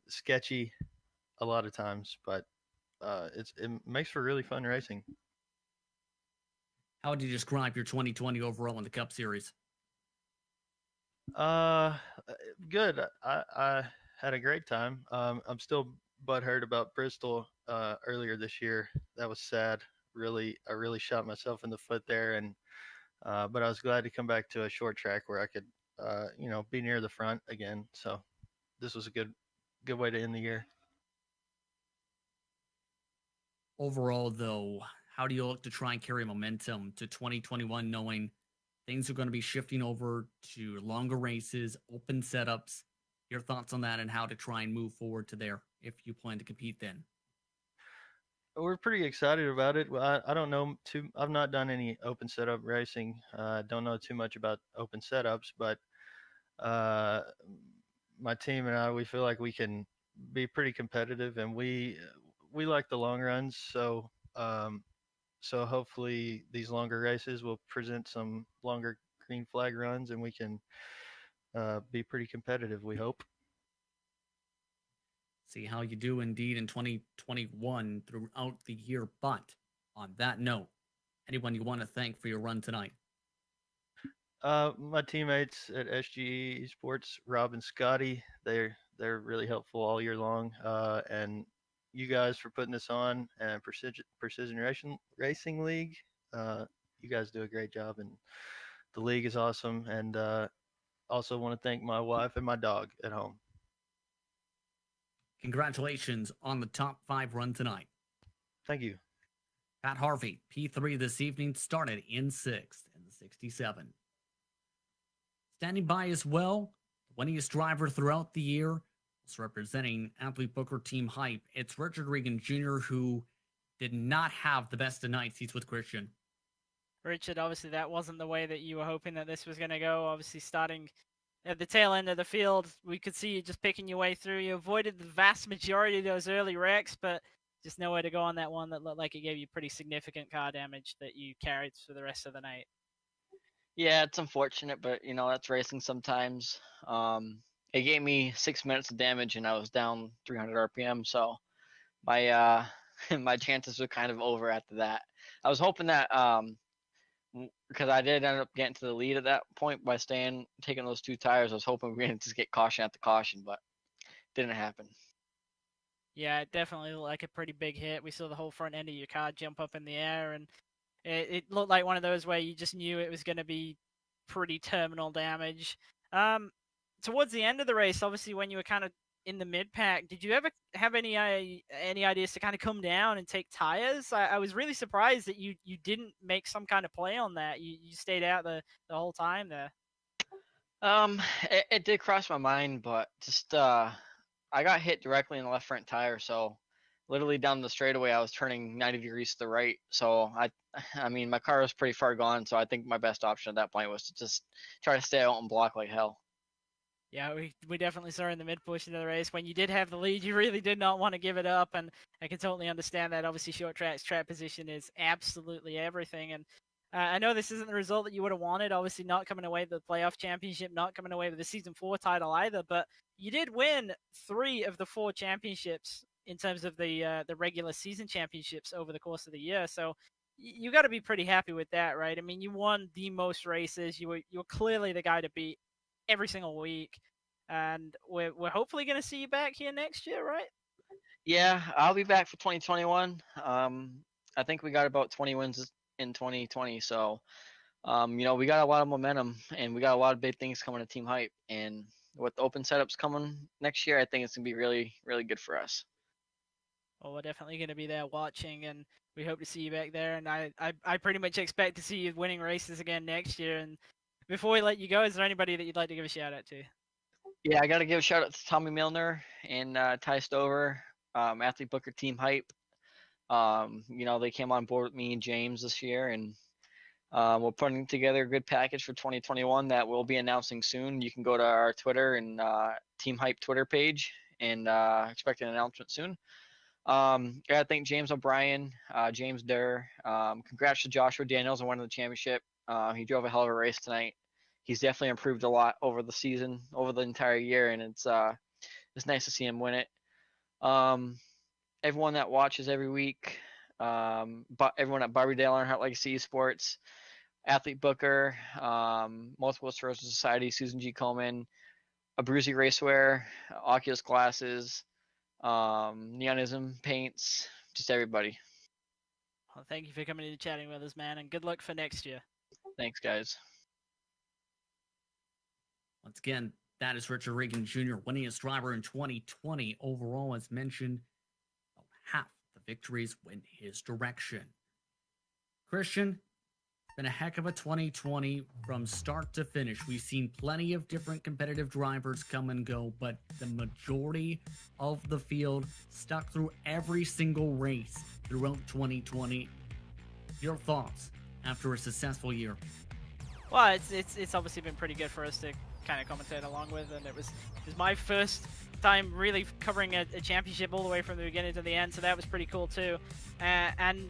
sketchy a lot of times, but it makes for really fun racing. How would you describe your 2020 overall in the Cup Series? Good. I had a great time. I'm still butthurt about Bristol earlier this year. That was sad. I really shot myself in the foot there, and but I was glad to come back to a short track where I could, be near the front again. So this was a good way to end the year. Overall, though, how do you look to try and carry momentum to 2021, knowing things are going to be shifting over to longer races, open setups? Your thoughts on that and how to try and move forward to there if you plan to compete then? We're pretty excited about it. I don't know too. I've not done any open setup racing. Don't know too much about open setups, but uh, my team and I, we feel like we can be pretty competitive, and we like the long runs. So hopefully these longer races will present some longer green flag runs, and we can be pretty competitive. We hope. See how you do indeed in 2021 throughout the year. But on that note, anyone you want to thank for your run tonight? My teammates at SGE eSports, Rob and Scotty, they're really helpful all year long. And you guys for putting this on, and Precision Racing League. You guys do a great job, and the league is awesome. And also want to thank my wife and my dog at home. Congratulations on the top 5 run tonight. Thank you. Pat Harvey, P3 this evening, started in 6th in the 67. Standing by as well, the winningest driver throughout the year, also representing Athlete Booker Team Hype. It's Richard Regan Jr., who did not have the best of nights. He's with Christian. Richard, obviously that wasn't the way that you were hoping that this was going to go. Obviously starting at the tail end of the field, we could see you just picking your way through. You avoided the vast majority of those early wrecks, but just nowhere to go on that one that looked like it gave you pretty significant car damage that you carried for the rest of the night. Yeah, it's unfortunate, but that's racing sometimes. It gave me 6 minutes of damage, and I was down 300 RPM. So my my chances were kind of over after that. I was hoping that because I did end up getting to the lead at that point by taking those 2 tires. I was hoping we were going to just get caution after caution, but didn't happen. Yeah, it definitely looked like a pretty big hit. We saw the whole front end of your car jump up in the air, and it looked like one of those where you just knew it was going to be pretty terminal damage. Towards the end of the race, obviously when you were kind of in the mid-pack, did you ever have any ideas to kind of come down and take tires? I was really surprised that you didn't make some kind of play on that. You stayed out the whole time there. It did cross my mind, but just I got hit directly in the left front tire, so literally down the straightaway I was turning 90 degrees to the right. So I mean my car was pretty far gone, so I think my best option at that point was to just try to stay out and block like hell. Yeah, we definitely saw in the mid portion of the race when you did have the lead, you really did not want to give it up, and I can totally understand that. Obviously, short tracks, track position is absolutely everything, and I know this isn't the result that you would have wanted. Obviously, not coming away with the playoff championship, not coming away with the season 4 title either, but you did win 3 of the 4 championships in terms of the regular season championships over the course of the year. So you got to be pretty happy with that, right? I mean, you won the most races. You were clearly the guy to beat every single week, and we're hopefully going to see you back here next year, right? Yeah, I'll be back for 2021. I think we got about 20 wins in 2020, so we got a lot of momentum, and we got a lot of big things coming to Team Hype, and with the open setups coming next year, I think it's going to be really, really good for us. Well, we're definitely going to be there watching, and we hope to see you back there, and I pretty much expect to see you winning races again next year. And before we let you go, is there anybody that you'd like to give a shout out to? Yeah, I got to give a shout out to Tommy Milner and Ty Stover, Athlete Booker Team Hype. They came on board with me and James this year, and we're putting together a good package for 2021 that we'll be announcing soon. You can go to our Twitter and Team Hype Twitter page and expect an announcement soon. I got to thank James O'Brien, James Durr. Congrats to Joshua Daniels on winning the championship. He drove a hell of a race tonight. he's definitely improved a lot over the season, over the entire year, and it's nice to see him win it. Everyone that watches every week, but everyone at Barbie-Dale Earnhardt Legacy Esports, Athlete Booker, Multiple Sclerosis Society, Susan G. Komen, Abruzzi Racewear, Oculus Glasses, Neonism Paints, just everybody. Well, thank you for coming in and chatting with us, man, and good luck for next year. Thanks, guys. Once again, that is Richard Regan Jr., winningest driver in 2020 overall, as mentioned. Half the victories went his direction. Christian, it's been a heck of a 2020 from start to finish. We've seen plenty of different competitive drivers come and go, but the majority of the field stuck through every single race throughout 2020. Your thoughts after a successful year? Well, it's obviously been pretty good for us to kind of commentate along with, and it was my first time really covering a championship all the way from the beginning to the end, so that was pretty cool too. And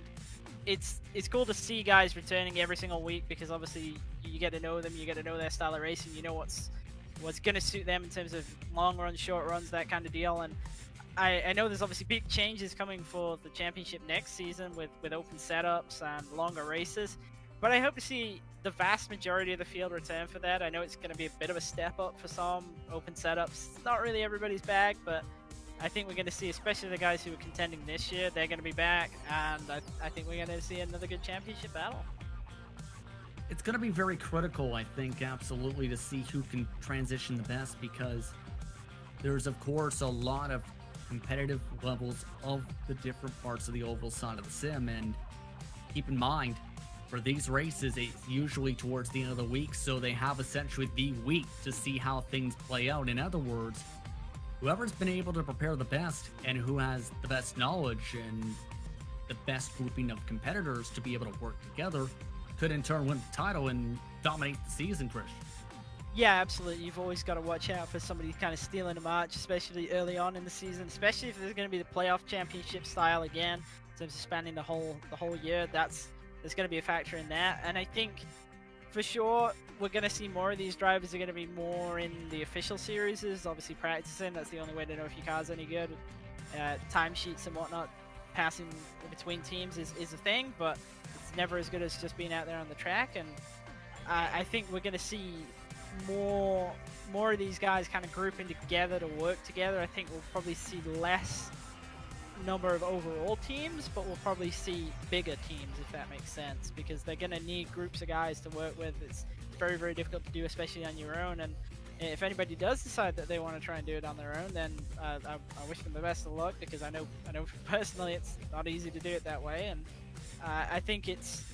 it's cool to see guys returning every single week, because obviously you get to know them, you get to know their style of racing, you know what's going to suit them in terms of long runs, short runs, that kind of deal. And I know there's obviously big changes coming for the championship next season with open setups and longer races, but I hope to see the vast majority of the field return for that. I know it's going to be a bit of a step up for some open setups. It's not really everybody's bag, but I think we're going to see, especially the guys who are contending this year, they're going to be back, and I think we're going to see another good championship battle. It's going to be very critical, I think, absolutely, to see who can transition the best, because there's, of course, a lot of competitive levels of the different parts of the oval side of the sim, and keep in mind, for these races, it's usually towards the end of the week, so they have essentially the week to see how things play out. In other words, whoever's been able to prepare the best and who has the best knowledge and the best grouping of competitors to be able to work together could in turn win the title and dominate the season, Christian. Yeah, absolutely. You've always got to watch out for somebody kind of stealing a march, especially early on in the season, especially if there's going to be the playoff championship style again, in terms of spanning the whole year. There's going to be a factor in that, and I think for sure we're going to see more of these drivers are going to be more in the official series, obviously practicing. That's the only way to know if your car's any good. Timesheets and whatnot, passing between teams is a thing, but it's never as good as just being out there on the track. And I think we're going to see more of these guys kind of grouping together to work together. I think we'll probably see less number of overall teams, but we'll probably see bigger teams, if that makes sense, because they're going to need groups of guys to work with. It's very, very difficult to do, especially on your own. And if anybody does decide that they want to try and do it on their own, then I wish them the best of luck, because I know personally it's not easy to do it that way. And I think it's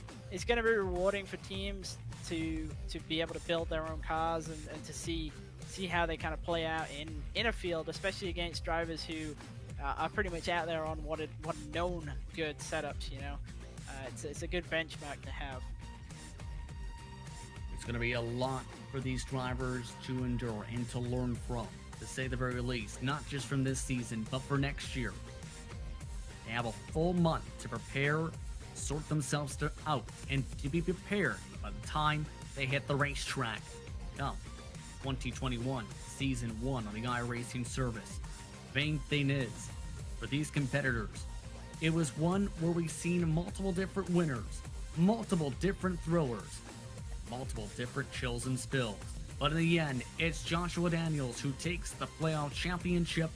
going to be rewarding for teams to be able to build their own cars and to see how they kind of play out in a field, especially against drivers who are pretty much out there on what known good setups. It's a good benchmark to have. It's going to be a lot for these drivers to endure and to learn from, to say the very least, not just from this season, but for next year. They have a full month to prepare, sort themselves out, and to be prepared by the time they hit the racetrack. Come 2021, Season 1 on the iRacing service. Main thing is, for these competitors, it was one where we've seen multiple different winners, multiple different throwers, multiple different chills and spills. But in the end, it's Joshua Daniels who takes the playoff championship,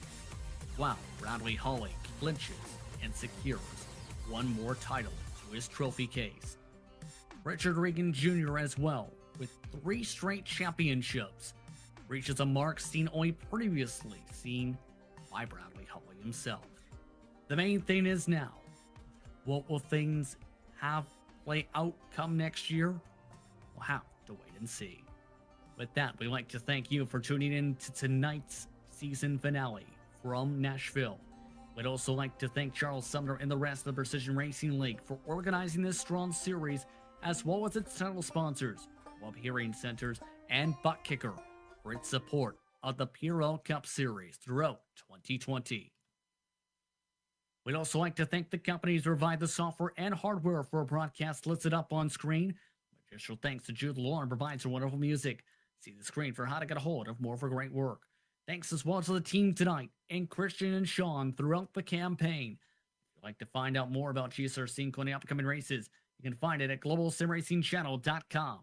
while Bradley Holly clinches and secures one more title to his trophy case. Richard Regan Jr. as well, with 3 straight championships, reaches a mark seen only previously seen by Bradley Holly himself. The main thing is now, what will things have play out come next year? We'll have to wait and see. With that, we'd like to thank you for tuning in to tonight's season finale from Nashville. We'd also like to thank Charles Sumner and the rest of the Precision Racing League for organizing this strong series, as well as its title sponsors, WEBB Hearing Centers and ButtKicker, for its support of the PRL Cup Series throughout 2020. We'd also like to thank the companies who provide the software and hardware for our broadcast listed up on screen, Special thanks to Jude Lauren provides her wonderful music. See the screen for how to get a hold of more of her great work. Thanks as well to the team tonight and Christian and Sean throughout the campaign. If you'd like to find out more about GSRC including upcoming races, you can find it at globalsimracingchannel.com.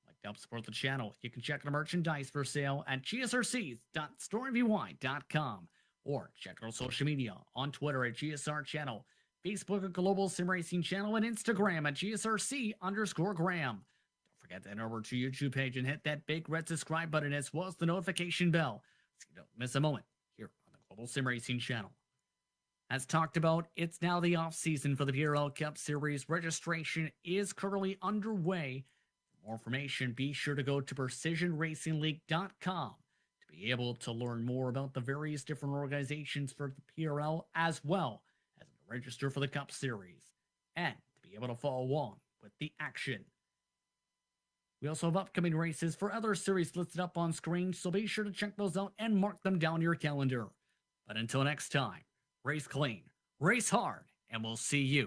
Like to help support the channel, you can check out merchandise for sale at gsrc.stormvy.com or check out our social media on Twitter at GSR Channel, Facebook at Global SimRacing Channel, and Instagram at GSRC_Graham. Don't forget to head over to YouTube page and hit that big red subscribe button as well as the notification bell so you don't miss a moment here on the Global SimRacing Channel. As talked about, it's now the off-season for the PRL Cup Series. Registration is currently underway. For more information, be sure to go to precisionracingleague.com to be able to learn more about the various different organizations for the PRL as well as to register for the Cup Series and to be able to follow along with the action. We also have upcoming races for other series listed up on screen, so be sure to check those out and mark them down your calendar. But until next time, race clean, race hard, and we'll see you